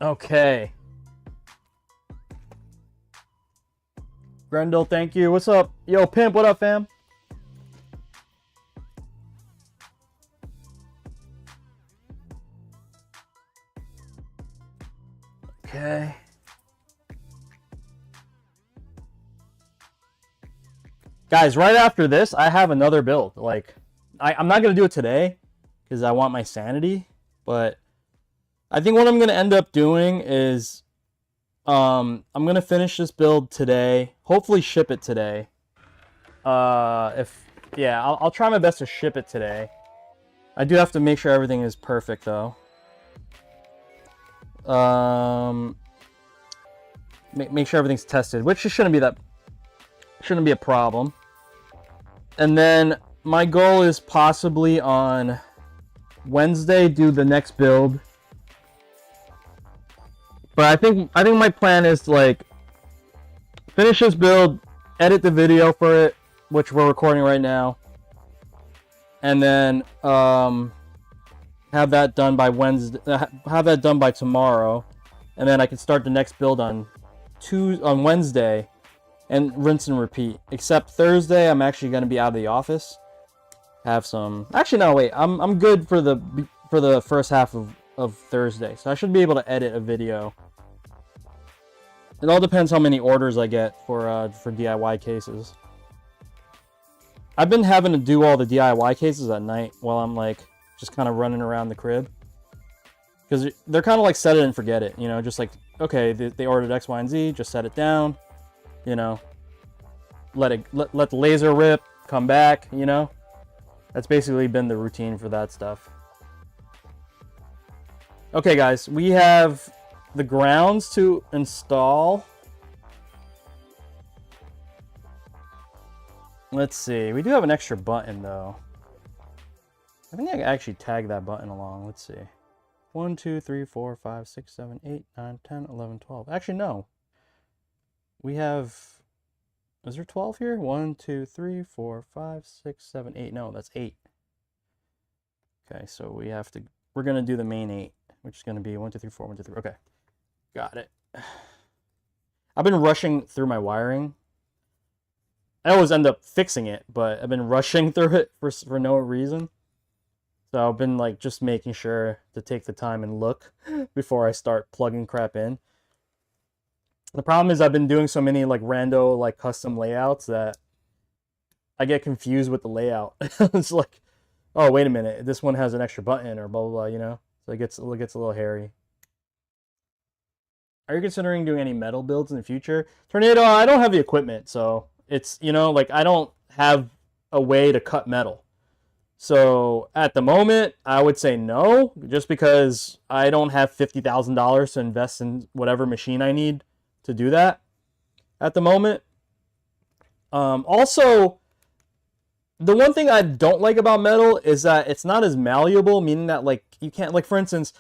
Okay. Grendel, thank you. What's up? Yo, Pimp, what up, fam? Okay. Guys, right after this, I have another build. Like, I'm not going to do it today because I want my sanity, but I think what I'm going to end up doing is I'm going to finish this build today. Hopefully ship it today. I'll try my best to ship it today. I do have to make sure everything is perfect, though. Make sure everything's tested, which shouldn't be a problem. And then my goal is possibly on Wednesday do the next build. But I think my plan is to like finish this build, edit the video for it, which we're recording right now, and then have that done by Wednesday. Have that done by tomorrow, and then I can start the next build on Wednesday, and rinse and repeat. Except Thursday, I'm actually going to be out of the office. Have some. Actually, no, wait. I'm good for the first half of Thursday, so I should be able to edit a video. It all depends how many orders I get for DIY cases. I've been having to do all the DIY cases at night while I'm like just kind of running around the crib, because they're kind of like set it and forget it, you know, just like, okay, they ordered X, Y, and Z, just set it down, you know, let the laser rip, come back, you know. That's basically been the routine for that stuff. Okay, guys, we have the grounds to install. Let's see. We do have an extra button, though. I think I can actually tag that button along. Let's see. 1, 2, 3, 4, 5, 6, 7, 8, 9, 10, 11, 12. Actually, no. We have... Is there 12 here? 1, 2, 3, 4, 5, 6, 7, 8. No, that's 8. Okay, so we have to... We're going to do the main 8, which is going to be 1, 2, 3, 4, 1, 2, 3. Okay. Got it. I've been rushing through my wiring. I always end up fixing it, but I've been rushing through it for no reason. So I've been like just making sure to take the time and look before I start plugging crap in. The problem is I've been doing so many like rando like custom layouts that I get confused with the layout. It's like, oh wait a minute, this one has an extra button or blah blah blah, you know. So it gets a little hairy. Are you considering doing any metal builds in the future? Tornado, I don't have the equipment, so it's, you know, like I don't have a way to cut metal. So at the moment, I would say no, just because I don't have $50,000 to invest in whatever machine I need to do that at the moment. Also, the one thing I don't like about metal is that it's not as malleable, meaning that like you can't, like for instance,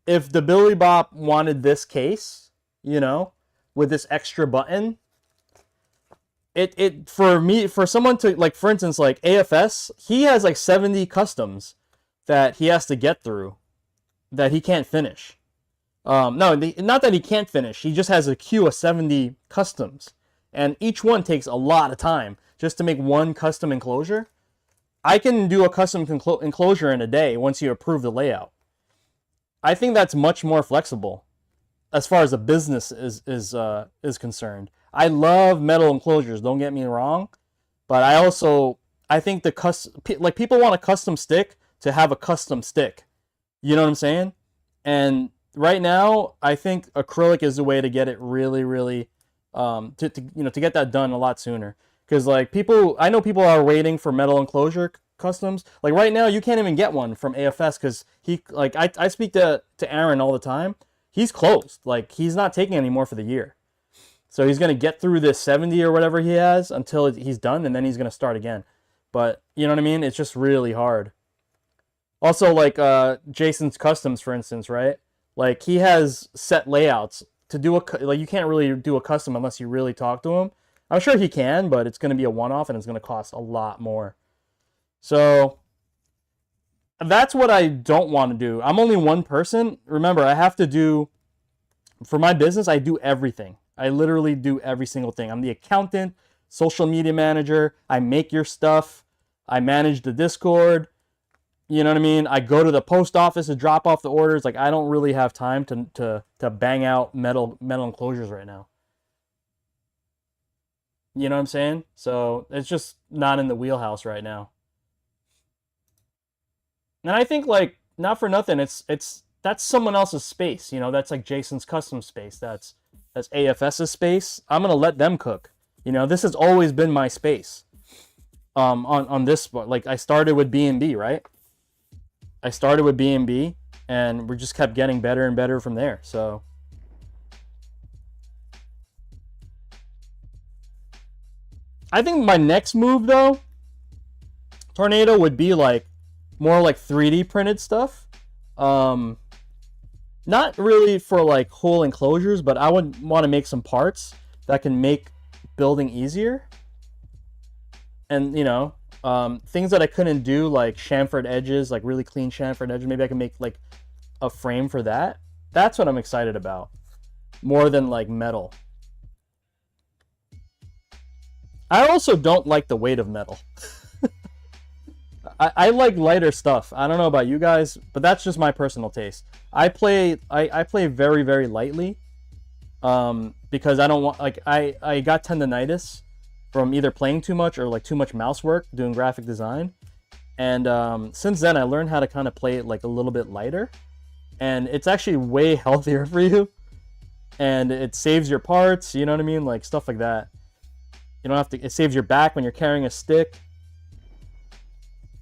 if the DiBiddilyBop wanted this case, you know, with this extra button, for someone to like, for instance, like AFS, he has like 70 customs that he has to get through that he can't finish. No, not that he can't finish. He just has a queue of 70 customs, and each one takes a lot of time just to make one custom enclosure. I can do a custom enclosure in a day once you approve the layout. I think that's much more flexible as far as the business is concerned. I love metal enclosures, don't get me wrong, but I think people want a custom stick to have a custom stick. You know what I'm saying? And right now, I think acrylic is the way to get it really, really to get that done a lot sooner. Because like I know people are waiting for metal enclosure customs. Like right now, you can't even get one from AFS because I speak to Aaron all the time. He's closed. Like he's not taking any more for the year. So he's gonna get through this 70 or whatever he has until he's done, and then he's gonna start again. But you know what I mean? It's just really hard. Also, like Jason's Customs, for instance, right? Like he has set layouts to do like you can't really do a custom unless you really talk to him. I'm sure he can, but it's gonna be a one-off and it's gonna cost a lot more. So that's what I don't want to do. I'm only one person. Remember, I have to do, for my business, I do everything. I literally do every single thing. I'm the accountant, social media manager. I make your stuff. I manage the Discord. You know what I mean? I go to the post office to drop off the orders. Like I don't really have time to bang out metal enclosures right now. You know what I'm saying? So it's just not in the wheelhouse right now. And I think like not for nothing, that's someone else's space. You know, that's like Jason's custom space. That's AFS's space. I'm gonna let them cook. You know, this has always been my space. On this, like I started with BnB, right? I started with BnB, and we just kept getting better and better from there. So I think my next move though, Tornado, would be like more like 3D printed stuff. Not really for like whole enclosures, but I would want to make some parts that can make building easier. And you know, things that I couldn't do, like chamfered edges, like really clean chamfered edges. Maybe I can make like a frame for that. That's what I'm excited about, more than like metal. I also don't like the weight of metal. I like lighter stuff. I don't know about you guys, but that's just my personal taste. I play very, very lightly, because I don't want, like, I got tendonitis from either playing too much or like too much mouse work doing graphic design. And since then I learned how to kind of play it like a little bit lighter, and it's actually way healthier for you, and it saves your parts, you know what I mean? Like stuff like that. You don't have to, it saves your back when you're carrying a stick.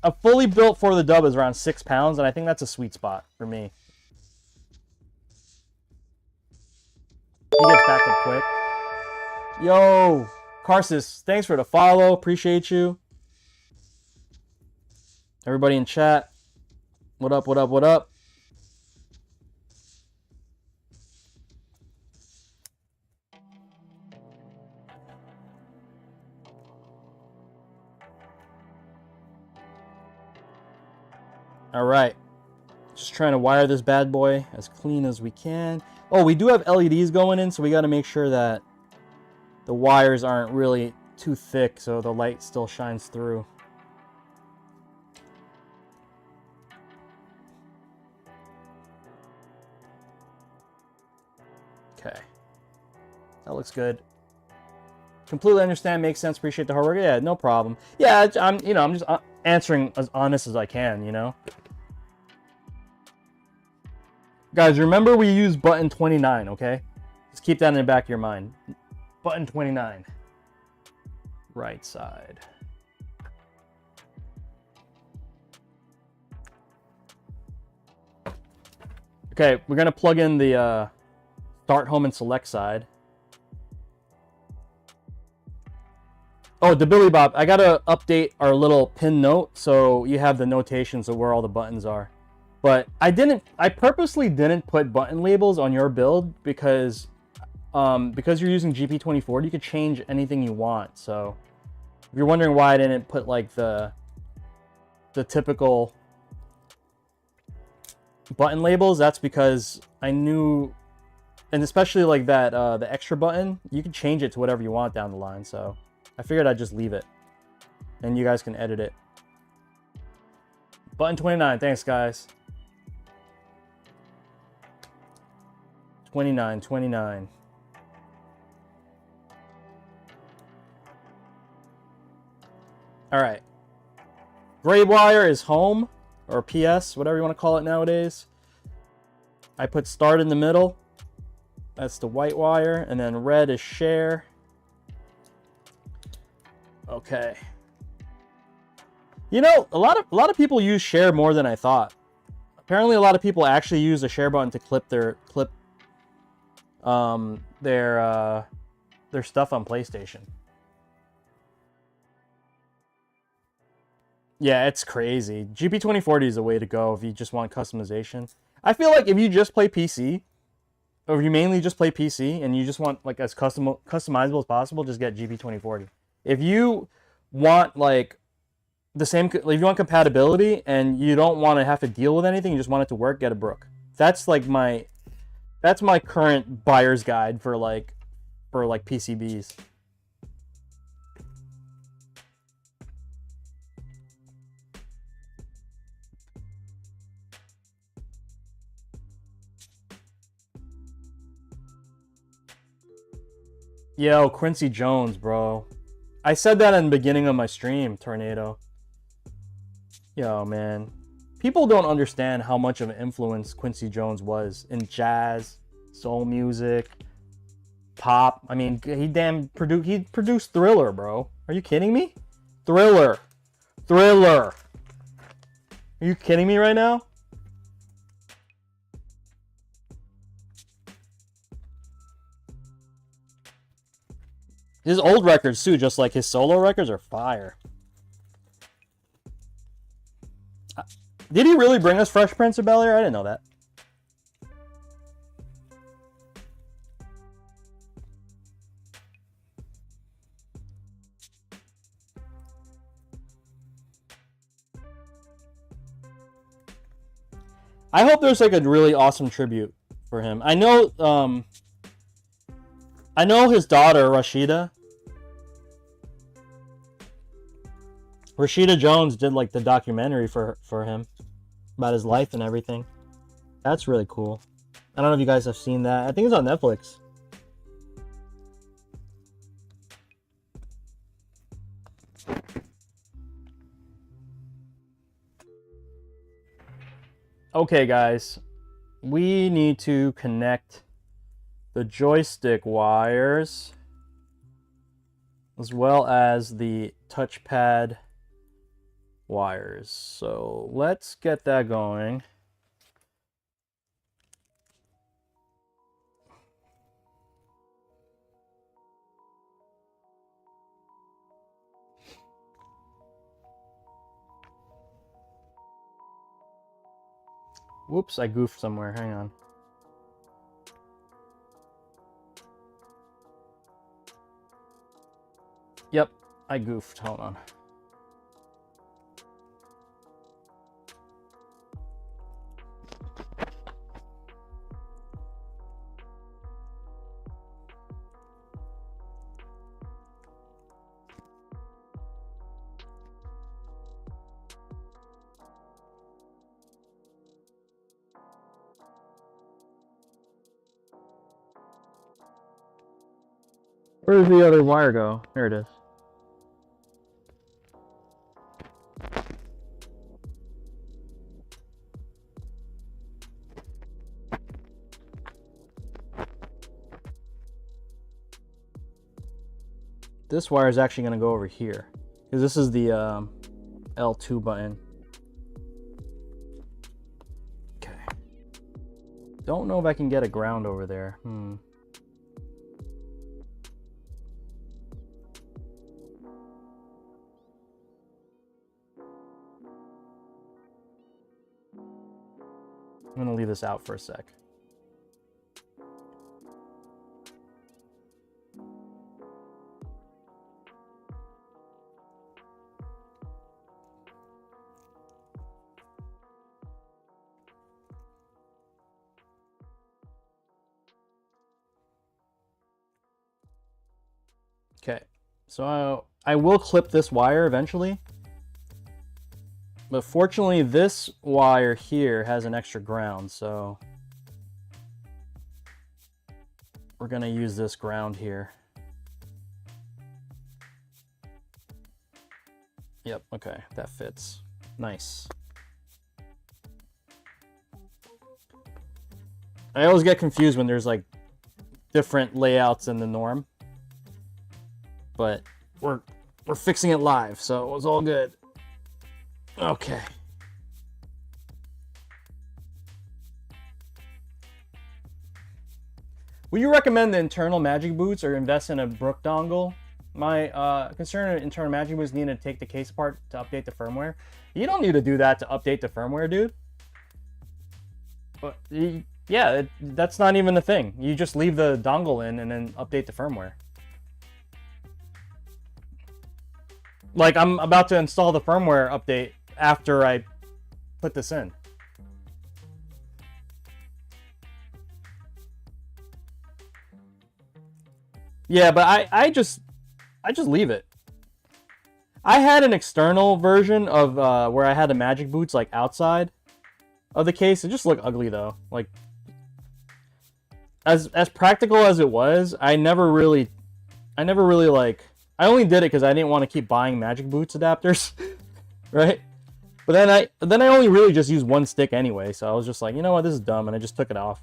A fully built for the dub is around 6 pounds, and I think that's a sweet spot for me. He gets back up quick. Yo, Karsus, thanks for the follow. Appreciate you. Everybody in chat, what up, what up, what up? All right. Just trying to wire this bad boy as clean as we can. Oh, we do have LEDs going in, so we got to make sure that the wires aren't really too thick so the light still shines through. Okay. That looks good. Completely understand, makes sense, appreciate the hard work. Yeah, no problem. Yeah, I'm just answering as honest as I can, you know? Guys, remember we use button 29, okay? Just keep that in the back of your mind. Button 29. Right side. Okay, we're gonna plug in the start, home, and select side. Oh, DiBiddilyBop, I gotta update our little pin note so you have the notations of where all the buttons are. But I purposely didn't put button labels on your build because you're using GP24, you could change anything you want. So if you're wondering why I didn't put like the typical button labels, that's because I knew, and especially like that the extra button, you can change it to whatever you want down the line. So I figured I'd just leave it and you guys can edit it. Button 29, thanks guys. 29. All right. Gray wire is home, or PS, whatever you want to call it nowadays. I put start in the middle. That's the white wire, and then red is share. Okay. You know, a lot of people use share more than I thought. Apparently, a lot of people actually use the share button to clip their stuff on PlayStation. Yeah, it's crazy. GP2040 is the way to go if you just want customization. I feel like if you just play PC, or if you mainly just play PC and you just want like as customizable as possible, just get GP2040. If you want like the same, if you want compatibility and you don't want to have to deal with anything, you just want it to work, get a Brook. That's like that's my current buyer's guide for like PCBs. Yo, Quincy Jones, bro. I said that in the beginning of my stream, Tornado. Yo, man. People don't understand how much of an influence Quincy Jones was in jazz, soul music, pop. I mean, he produced Thriller, bro. Are you kidding me? Thriller. Are you kidding me right now? His old records too, just like his solo records, are fire. Did he really bring us Fresh Prince of Bel-Air? I didn't know that. I hope there's like a really awesome tribute for him. I know his daughter, Rashida Jones did like the documentary for him about his life and everything. That's really cool. I don't know if you guys have seen that. I think it's on Netflix. Okay, guys. We need to connect the joystick wires as well as the touchpad wires. So let's get that going. Whoops, I goofed somewhere. Hang on. Yep, I goofed. Hold on. Where does the other wire go? There it is. This wire is actually going to go over here, because this is the L2 button. Okay. Don't know if I can get a ground over there. I'm going to leave this out for a sec. Okay, so I will clip this wire eventually, but fortunately this wire here has an extra ground, so we're gonna use this ground here. Yep, okay, that fits. Nice. I always get confused when there's like different layouts in the norm. But we're fixing it live, so it was all good. Okay. Would you recommend the internal magic boots or invest in a Brook dongle? My concern of internal magic boots needing to take the case apart to update the firmware. You don't need to do that to update the firmware, dude. But yeah, that's not even a thing. You just leave the dongle in and then update the firmware. Like, I'm about to install the firmware update after I put this in. Yeah, but I just leave it. I had an external version of where I had the magic boots like outside of the case. It just looked ugly though. Like, as practical as it was, I never really like. I only did it because I didn't want to keep buying magic boots adapters, right? But then I only really just used one stick anyway, so I was just like, you know what, this is dumb, and I just took it off.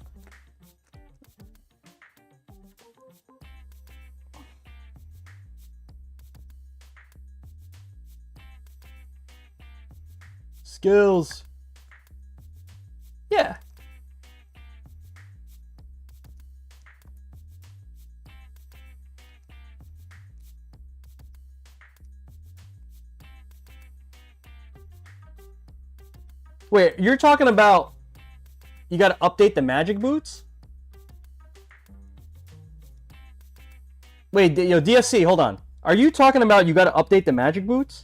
Skills. Yeah. Wait, you're talking about you got to update the magic boots? Wait, yo, DSC, hold on. Are you talking about you got to update the magic boots?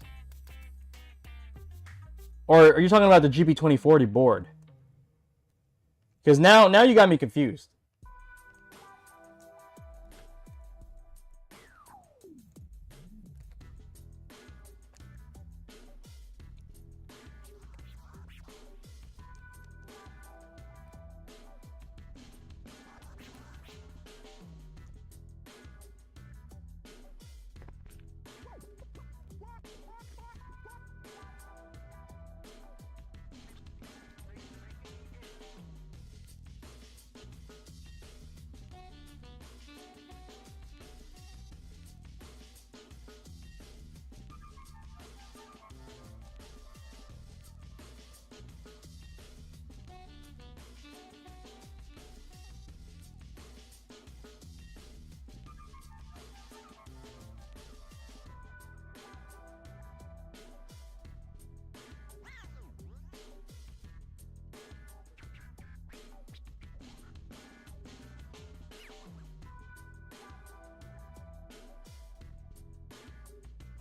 Or are you talking about the GP2040 board? Because now you got me confused.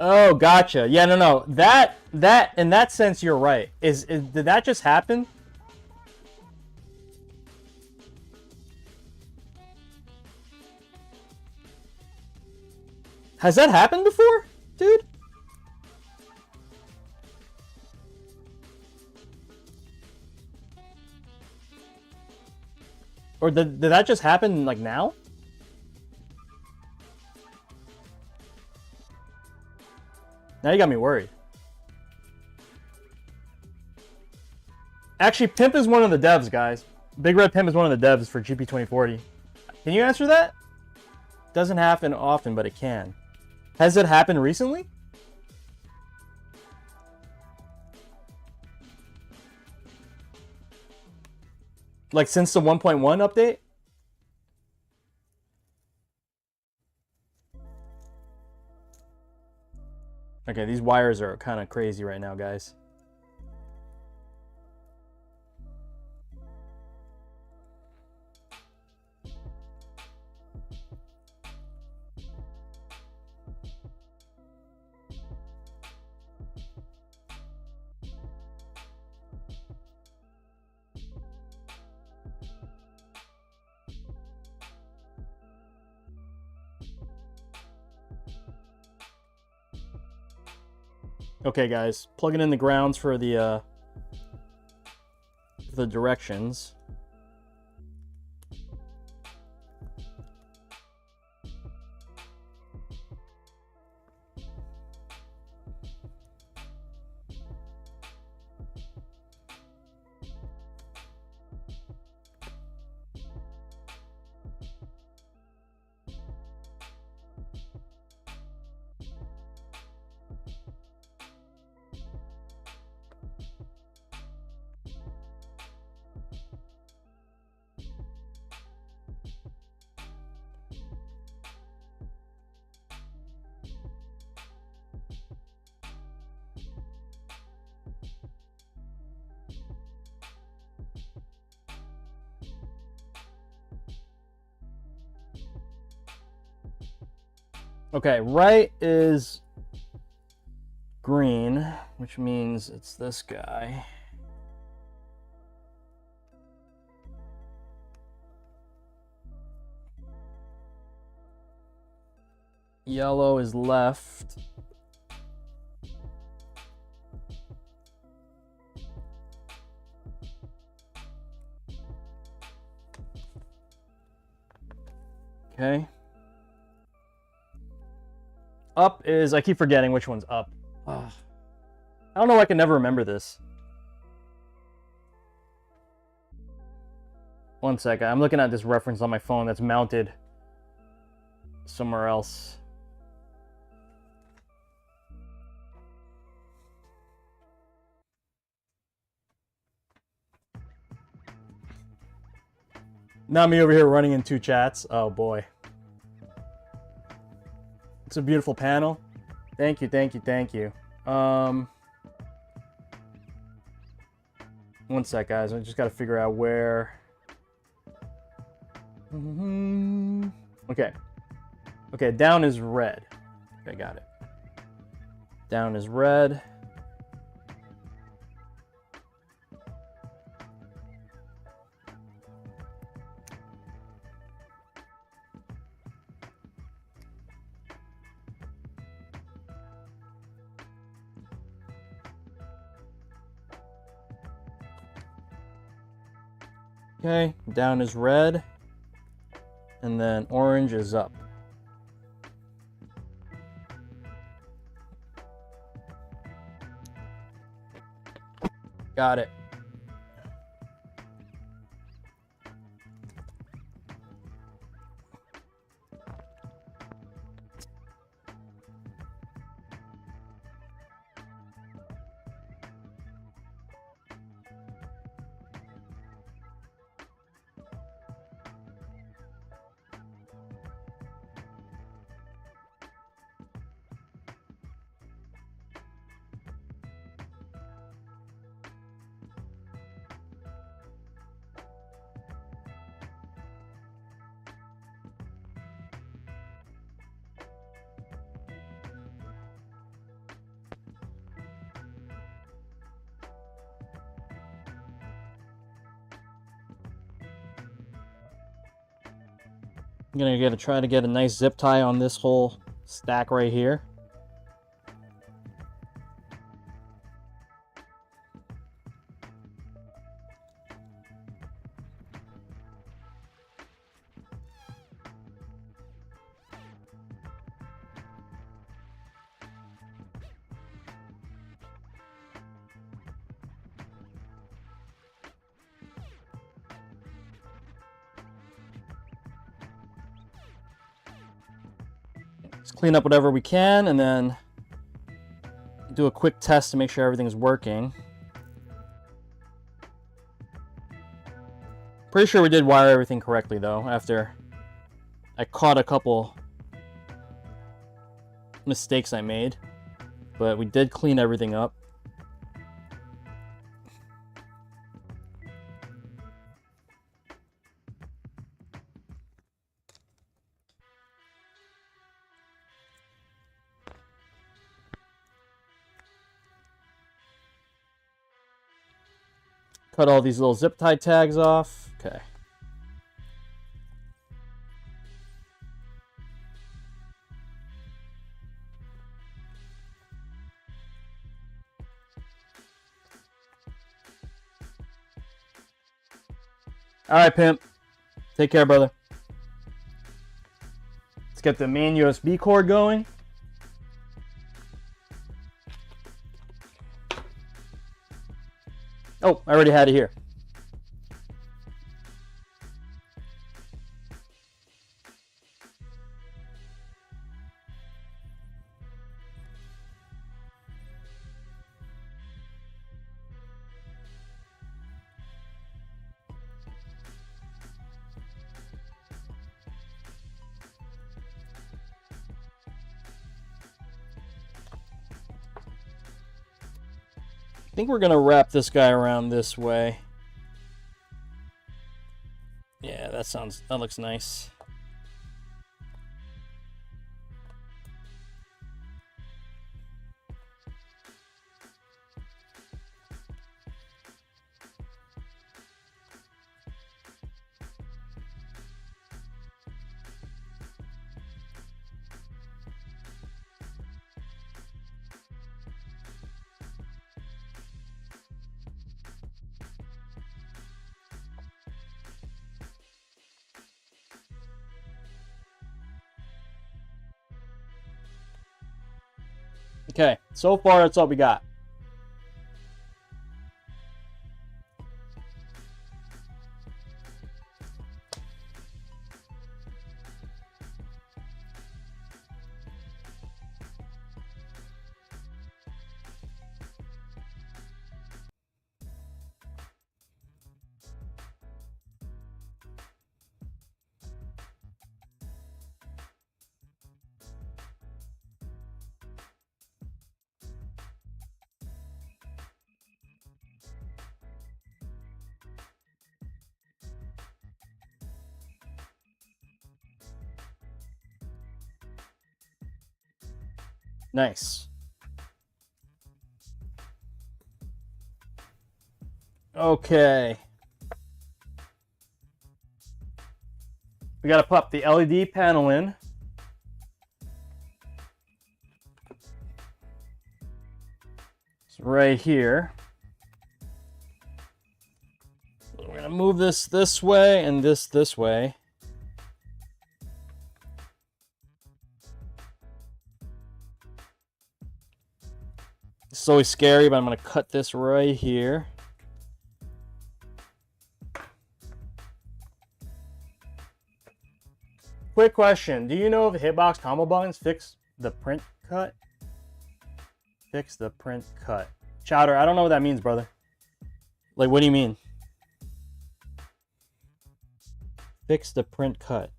Oh, gotcha. Yeah, no. That in that sense, you're right. Did that just happen? Has that happened before, dude? Or did that just happen like now? Now you got me worried. Actually, Pimp is one of the devs, guys. Big Red Pimp is one of the devs for GP2040. Can you answer that? Doesn't happen often, but it can. Has it happened recently? Like since the 1.1 update? Okay, these wires are kind of crazy right now, guys. Okay, guys, plugging in the grounds for the directions. Okay, right is green, which means it's this guy. Yellow is left. Okay. Up is, I keep forgetting which one's up. Ugh. I don't know, I can never remember this. One second, I'm looking at this reference on my phone that's mounted somewhere else. Not me over here running in two chats. Oh boy. It's a beautiful panel. Thank you, thank you, thank you. One sec, guys. I just got to figure out where. Okay. Okay, down is red. Okay, got it. Down is red. Okay, down is red, and then orange is up. Got it. I'm gonna try to get a nice zip tie on this whole stack right here. Just clean up whatever we can and then do a quick test to make sure everything's working. Pretty sure we did wire everything correctly though, after I caught a couple mistakes I made. But we did clean everything up. Cut all these little zip tie tags off. Okay. All right, pimp. Take care, brother. Let's get the main USB cord going. Oh, I already had it here. I think we're gonna wrap this guy around this way. Yeah, that looks nice. Okay, so far that's all we got. Nice. Okay. We got to pop the LED panel in. It's right here. We're going to move this way and this way. It's always scary, but I'm going to cut this right here. Quick question. Do you know if hitbox combo buttons fix the print cut? Fix the print cut. Chowder, I don't know what that means, brother. Like, what do you mean? Fix the print cut.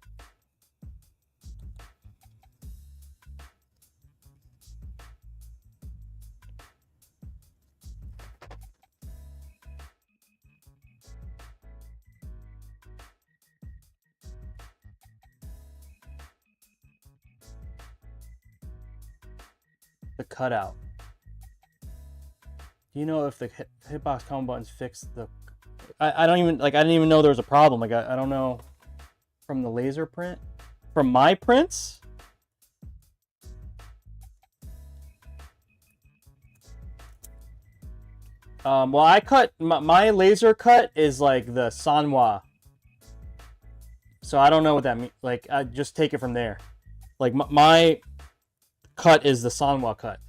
The cutout. Do you know if the hitbox combo buttons fix the... I didn't even know there was a problem. Like, I don't know from the laser print. From my prints? Well, I cut my laser cut is like the Sanwa, so I don't know what that means. Like, I just take it from there. Like my cut is the Sanwa cut.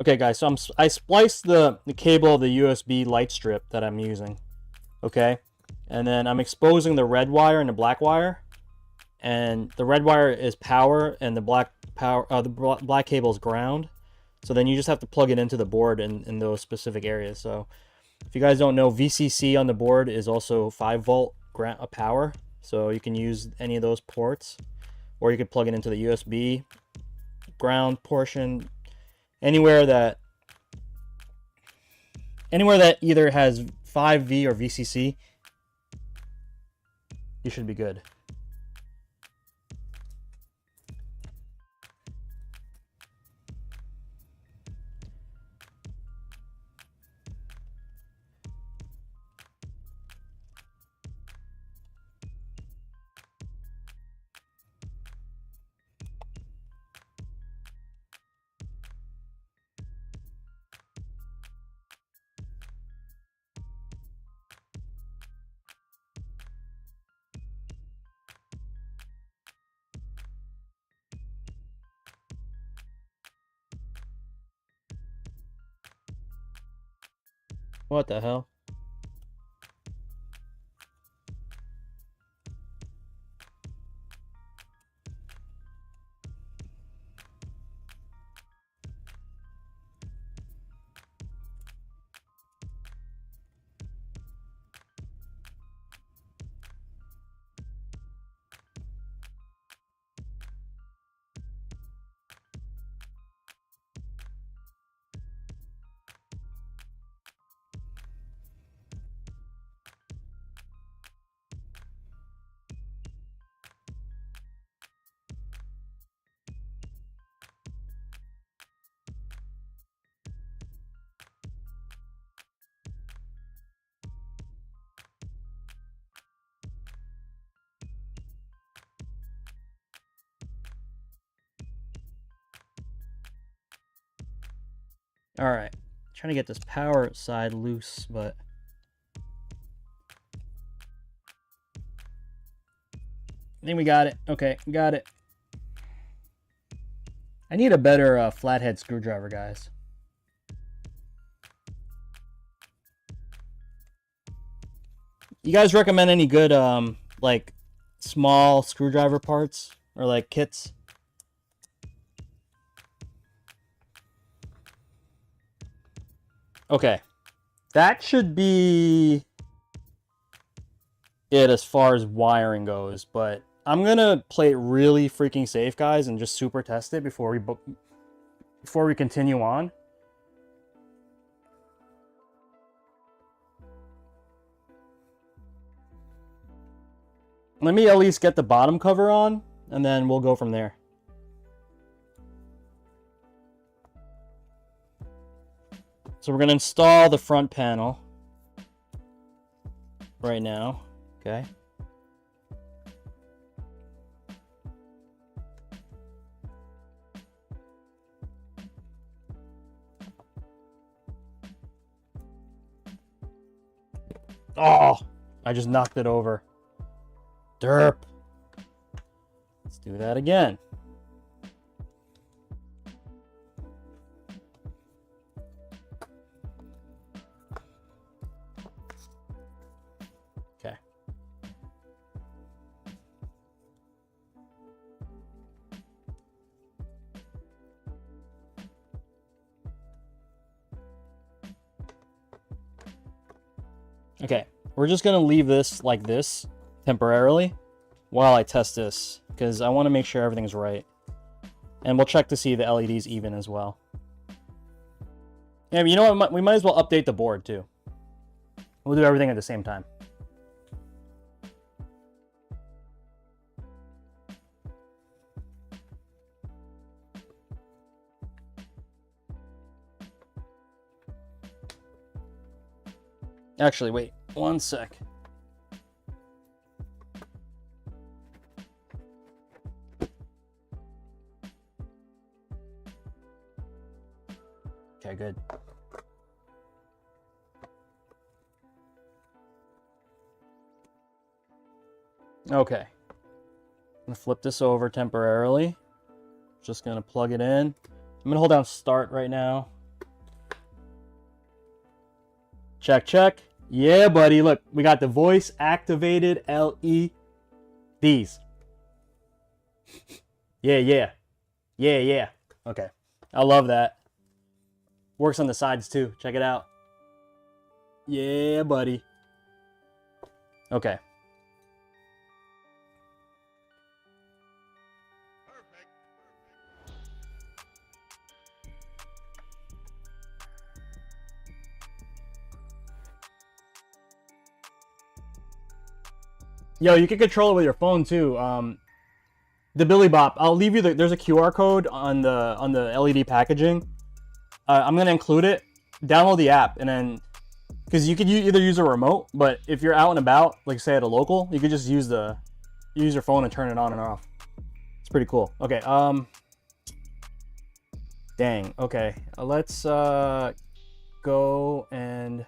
Okay, guys, so I spliced the cable of the USB light strip that I'm using. Okay, and then I'm exposing the red wire and the black wire, and the red wire is power, and the black cable is ground. So then you just have to plug it into the board in those specific areas. So if you guys don't know, VCC on the board is also 5-volt power, so you can use any of those ports, or you could plug it into the USB ground portion. Anywhere that either has 5V or VCC, you should be good. What the hell? All right, trying to get this power side loose, but I think we got it. Okay, got it. I need a better flathead screwdriver, guys. You guys recommend any good like small screwdriver parts or like kits? Okay, that should be it as far as wiring goes, but I'm gonna play it really freaking safe, guys, and just super test it before we continue on. Let me at least get the bottom cover on, and then we'll go from there. So we're going to install the front panel right now, okay? Oh, I just knocked it over. Derp. Let's do that again. Okay. Okay, we're just gonna leave this like this temporarily. while I test this, because I want to make sure everything's right. And we'll check to see the LED's even as well. Yeah, but you know what? We might as well update the board too. We'll do everything at the same time. Actually, wait 1 sec. Okay, good. Okay. I'm gonna flip this over temporarily. Just gonna plug it in. I'm gonna hold down start right now. Check, check. Yeah, buddy. Look, we got the voice activated LEDs. Yeah, yeah. Yeah, yeah. Okay. I love that. Works on the sides too. Check it out. Yeah, buddy. Okay. Yo, you can control it with your phone too. DiBiddilyBop. I'll leave you there's a QR code on the LED packaging. I'm gonna include it. Download the app and then, because you could either use a remote, but if you're out and about, like say at a local, you could just use your phone and turn it on and off. It's pretty cool. Okay. Dang. Okay. Let's go and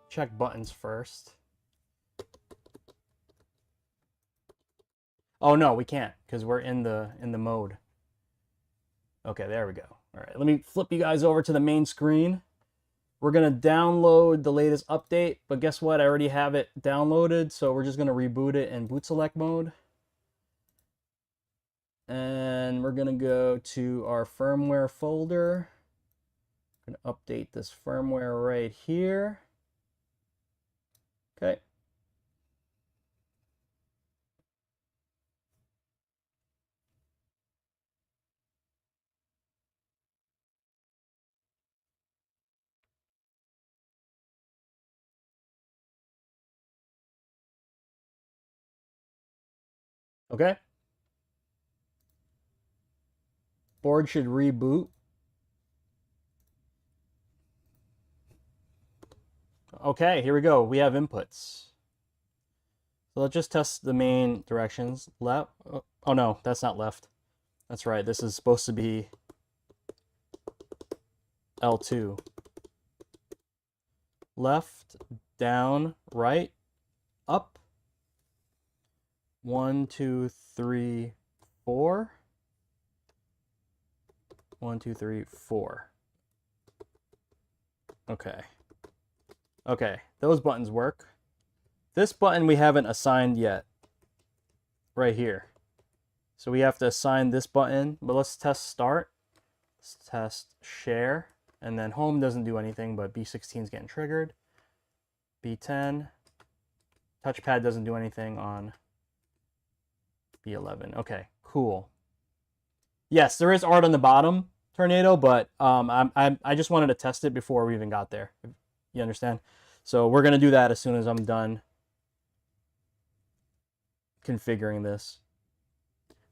check buttons first. Oh no, we can't because we're in the mode. Okay, there we go. All right, let me flip you guys over to the main screen. We're gonna download the latest update, but guess what? I already have it downloaded, so we're just gonna reboot it in boot select mode. And we're gonna go to our firmware folder. I'm gonna update this firmware right here. Okay. Okay. Board should reboot. Okay, here we go. We have inputs. So let's just test the main directions. Left. Oh no, that's not left. That's right. This is supposed to be L2. Left, down, right, up. 1, 2, 3, 4. 1, 2, 3, 4. Okay. Okay, those buttons work. This button we haven't assigned yet. Right here. So we have to assign this button, but let's test start. Let's test share. And then home doesn't do anything, but B16 is getting triggered. B10. Touchpad doesn't do anything on B11. Okay, cool. Yes, there is art on the bottom, Tornado, but I just wanted to test it before we even got there. You understand? So we're going to do that as soon as I'm done configuring this.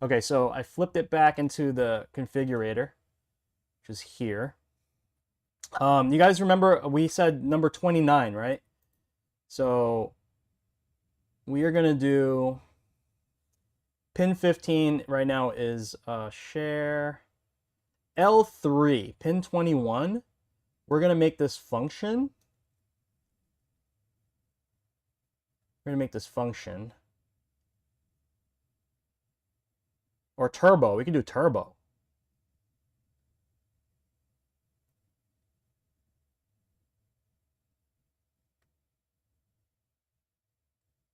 Okay, so I flipped it back into the configurator, which is here. You guys remember we said number 29, right? So we are going to do pin 15 right now is share L3. Pin 21, we're going to make this function. We're going to make this function. Or turbo. We can do turbo.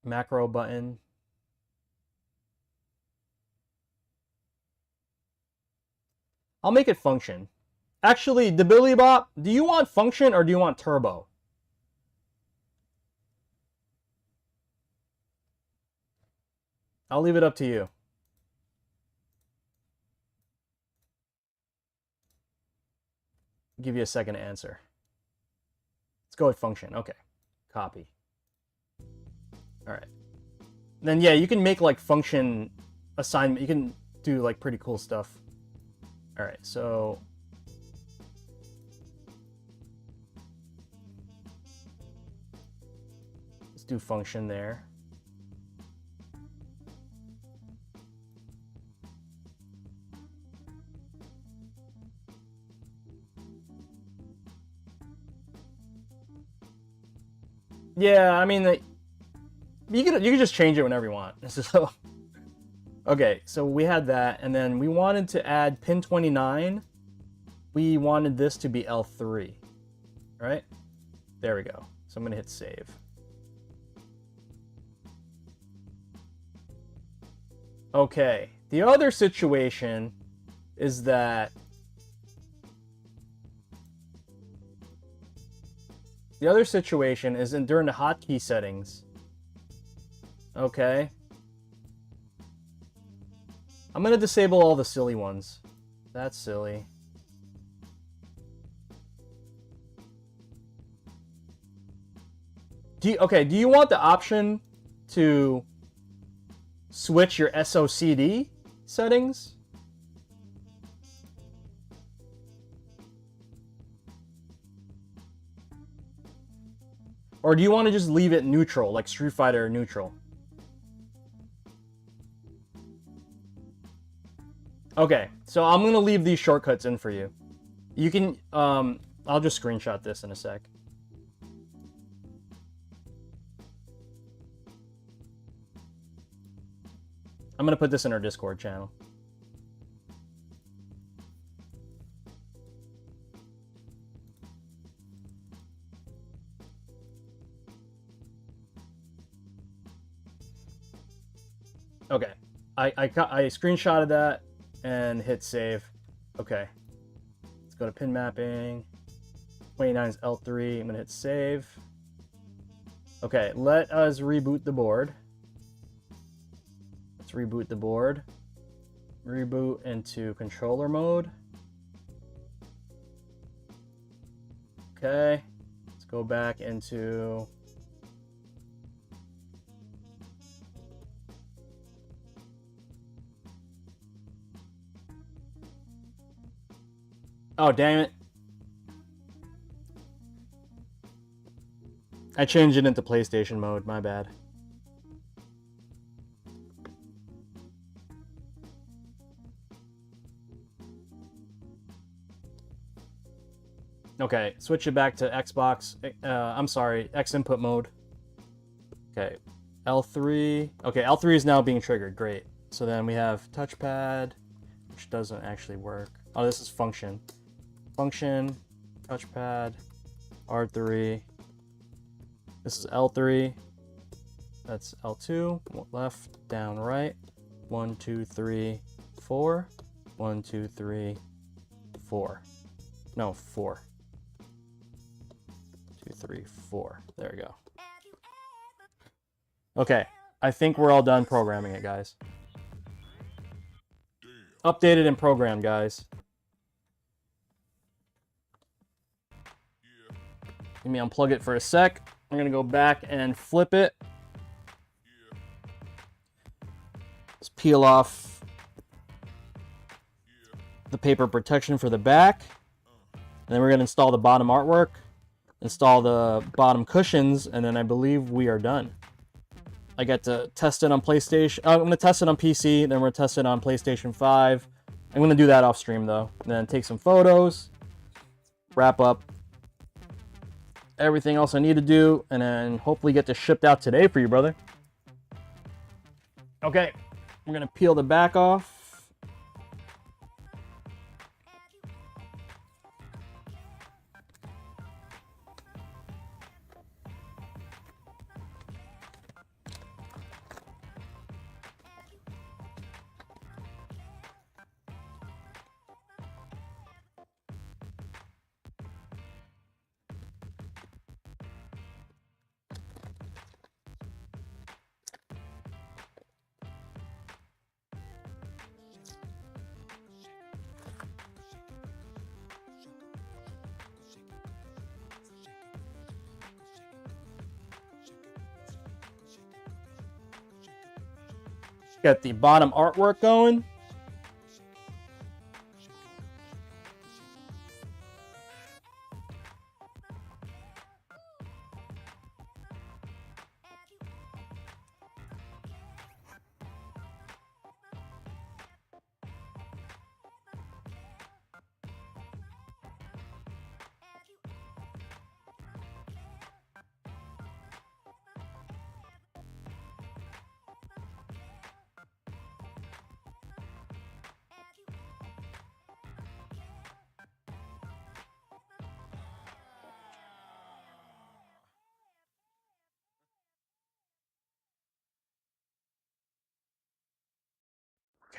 Macro button. I'll make it function. Actually, DiBiddilyBop, do you want function or do you want turbo? I'll leave it up to you. Give you a second to answer. Let's go with function. Okay. Copy. All right. Then yeah, you can make like function assignment. You can do like pretty cool stuff. All right. So let's do function there. Yeah, I mean, you can just change it whenever you want. So, okay, so we had that, and then we wanted to add pin 29. We wanted this to be L3, right? There we go. So I'm gonna hit save. Okay, the other situation is that during the hotkey settings. Okay. I'm gonna disable all the silly ones. That's silly. Do you want the option to switch your SOCD settings? Or do you want to just leave it neutral, like Street Fighter neutral? Okay, so I'm gonna leave these shortcuts in for you. You can, I'll just screenshot this in a sec. I'm gonna put this in our Discord channel. Okay, I screenshotted that and hit save. Okay, let's go to pin mapping. 29 is L3. I'm gonna hit save. Okay, let us reboot the board. Let's reboot the board. Reboot into controller mode. Okay, let's go back into... Oh, damn it. I changed it into PlayStation mode, my bad. Okay, switch it back to Xbox. I'm sorry, X input mode. Okay, L3. Okay, L3 is now being triggered. Great. So then we have touchpad, which doesn't actually work. Oh, this is function. Function, touchpad, R3. This is L3. That's L2. Left, down, right. 1, 2, 3, 4. 1, 2, 3, 4. No, 4. 2, 3, 4. There we go. Okay, I think we're all done programming it, guys. Updated and programmed, guys. Let me unplug it for a sec. I'm gonna go back and flip it. Let's peel off the paper protection for the back. And then we're gonna install the bottom artwork, install the bottom cushions, and then I believe we are done. I get to test it on PlayStation. I'm gonna test it on PC, then we're gonna test it on PlayStation 5. I'm gonna do that off stream though. And then take some photos, wrap up everything else I need to do, and then hopefully get this shipped out today for you, brother. Okay, we're gonna peel the back off. Got the bottom artwork going.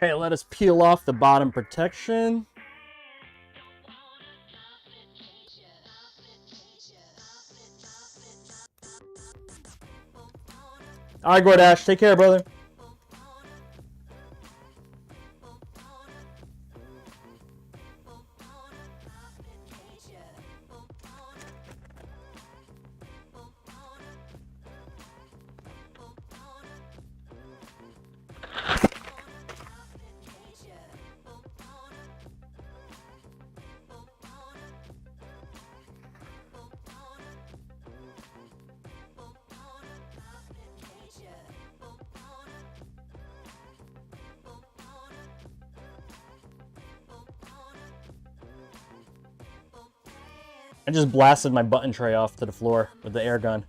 Okay, let us peel off the bottom protection. All right, Gordash, take care, brother. I just blasted my button tray off to the floor with the air gun.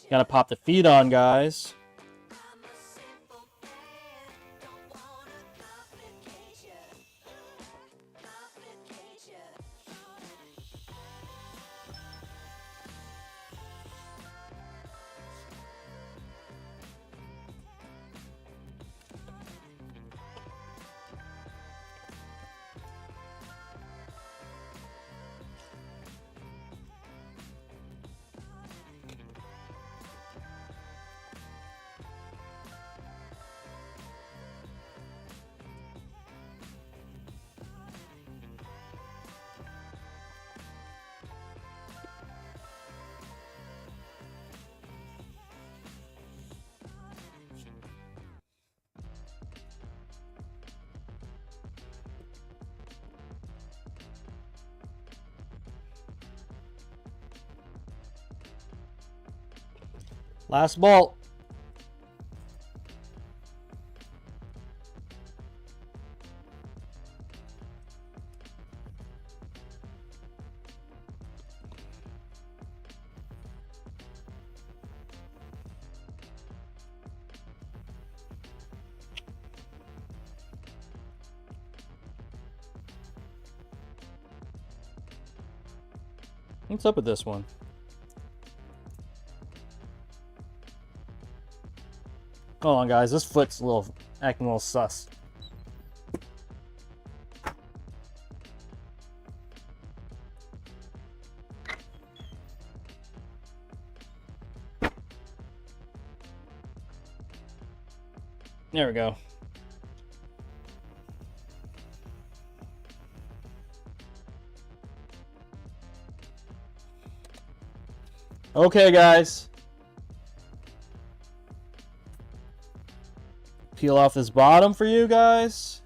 Gotta pop the feet on, guys. Last bolt. What's up with this one? Hold on, guys. This foot's acting a little sus. There we go. Okay, guys. Peel off this bottom for you guys.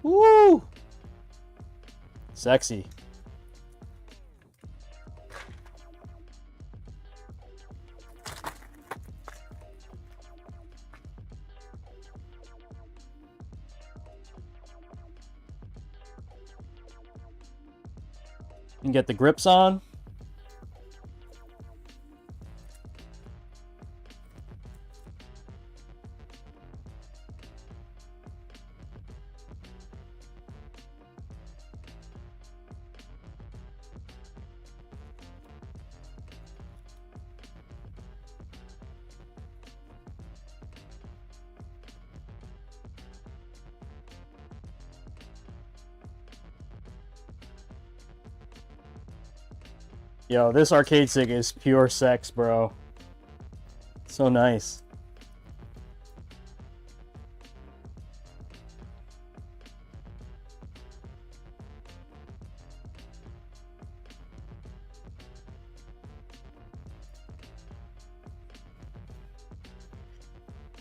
Woo! Sexy. And get the grips on. Yo, this arcade stick is pure sex, bro. So nice.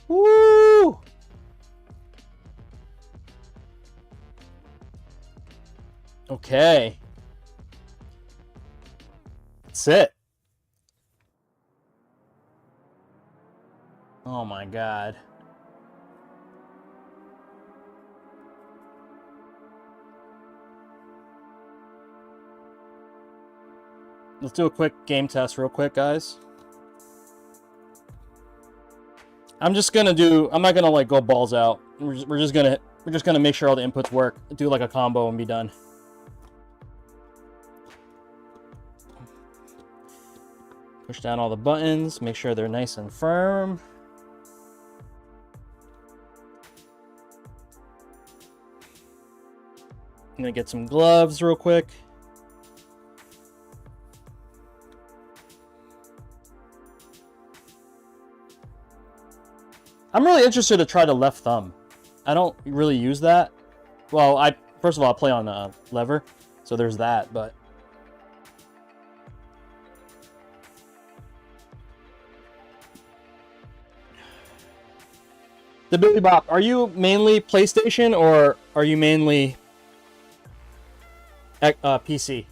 Woo! Okay. That's it. Oh my god. Let's do a quick game test real quick, guys. I'm not gonna like go balls out. We're just gonna make sure all the inputs work. Do like a combo and be done. Push down all the buttons, make sure they're nice and firm. I'm gonna get some gloves real quick. I'm really interested to try the left thumb. I don't really use that. Well, first of all, I play on a lever, so there's that, but DiBiddilyBop, are you mainly PlayStation or are you mainly PC?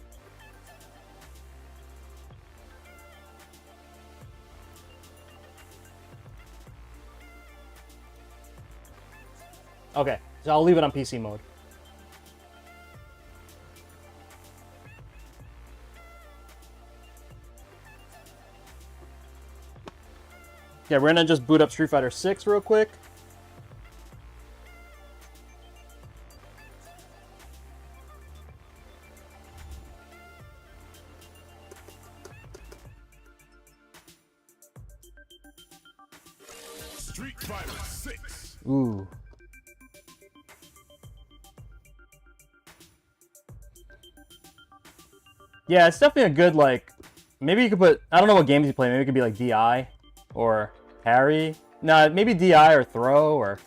Okay, so I'll leave it on PC mode. Yeah, we're gonna just boot up Street Fighter 6 real quick. Street Fighter 6. Ooh. Yeah, it's definitely a good, like, maybe you could put, I don't know what games you play, maybe it could be like DI or parry. No, maybe DI or throw or...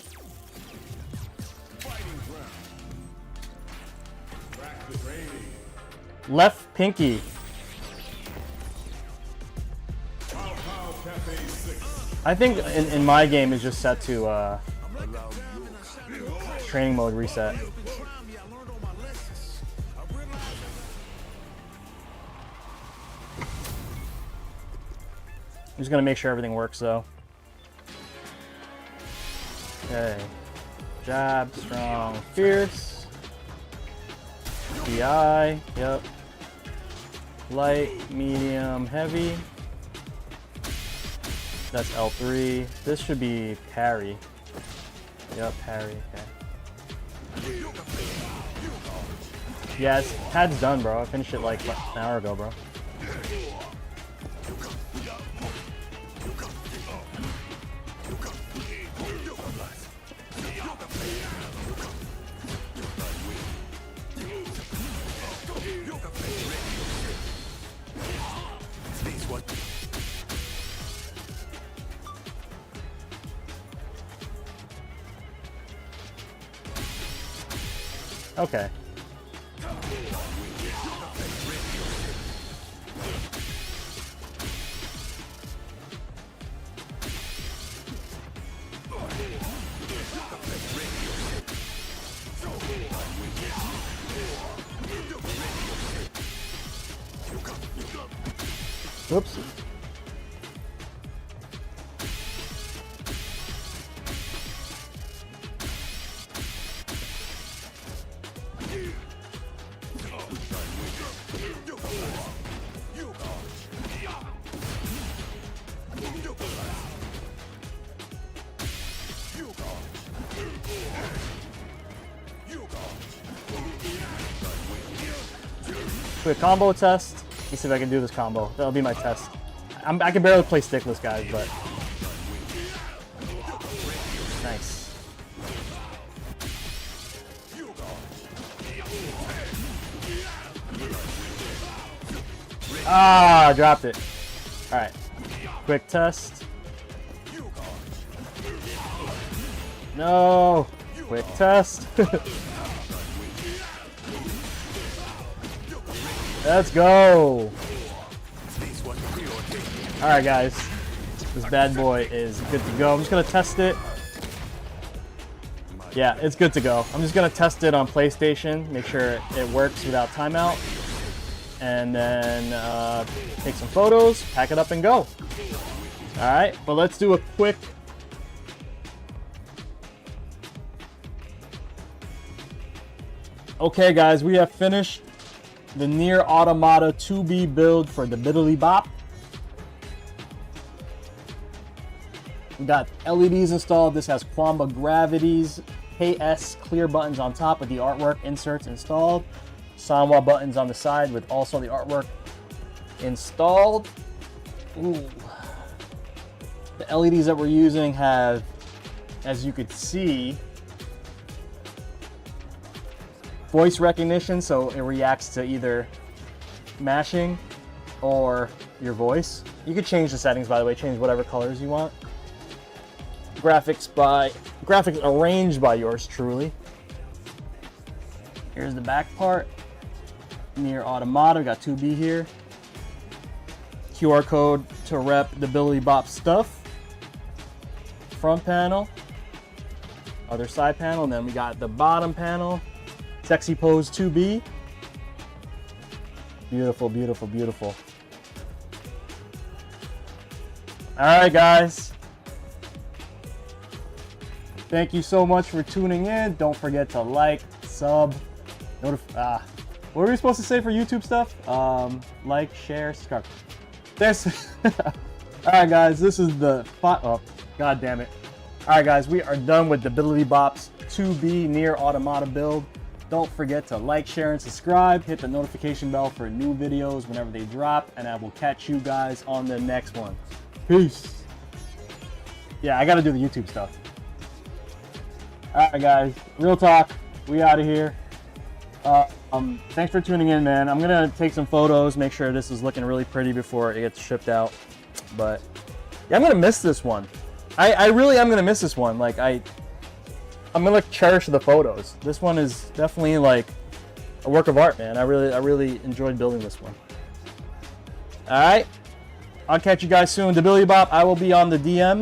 Left pinky. I think in my game is just set to training mode reset. I'm just gonna make sure everything works though. Okay. Jab, strong, fierce. DI, yep. Light, medium, heavy. That's L3. This should be parry. Yep, parry, okay. Yeah, it's pad's done, bro. I finished it like an hour ago, bro. Okay. Oops. Quick combo test. Let me see if I can do this combo. That'll be my test. I can barely play stickless, guys, but nice. Ah, dropped it. All right. Quick test. No. Quick test. Let's go. All right, guys. This bad boy is good to go. I'm just going to test it. Yeah, it's good to go. I'm just going to test it on PlayStation, make sure it works without timeout. And then take some photos, pack it up, and go. All right, but let's do a quick... Okay, guys, we have finished the Nier Automata 2B build for DiBiddilyBop. We got LEDs installed. This has Quamba gravities, KS clear buttons on top with the artwork inserts installed. Sanwa buttons on the side with also the artwork installed. Ooh. The LEDs that we're using have, as you could see, voice recognition, so it reacts to either mashing or your voice. You could change the settings, by the way, change whatever colors you want. Graphics arranged by yours truly. Here's the back part. Nier Automata, we got 2B here. QR code to rep DiBiddilyBop stuff. Front panel. Other side panel, and then we got the bottom panel. Sexy pose 2B. Beautiful, beautiful, beautiful. All right, guys. Thank you so much for tuning in. Don't forget to like, sub, what were we supposed to say for YouTube stuff? Like, share, subscribe. Thanks. All right, guys. This is the oh, god damn it. All right, guys. We are done with DiBiddilyBop's 2B Nier Automata build. Don't forget to like, share, and subscribe. Hit the notification bell for new videos whenever they drop, and I will catch you guys on the next one. Peace. Yeah, I got to do the YouTube stuff. All right, guys. Real talk. We out of here. Thanks for tuning in, man. I'm gonna take some photos, make sure this is looking really pretty before it gets shipped out. But yeah, I'm gonna miss this one. I really am gonna miss this one. Like I'm gonna cherish the photos. This one is definitely like a work of art, man. I really enjoyed building this one. All right, I'll catch you guys soon. DiBiddilyBop, I will be on the DM.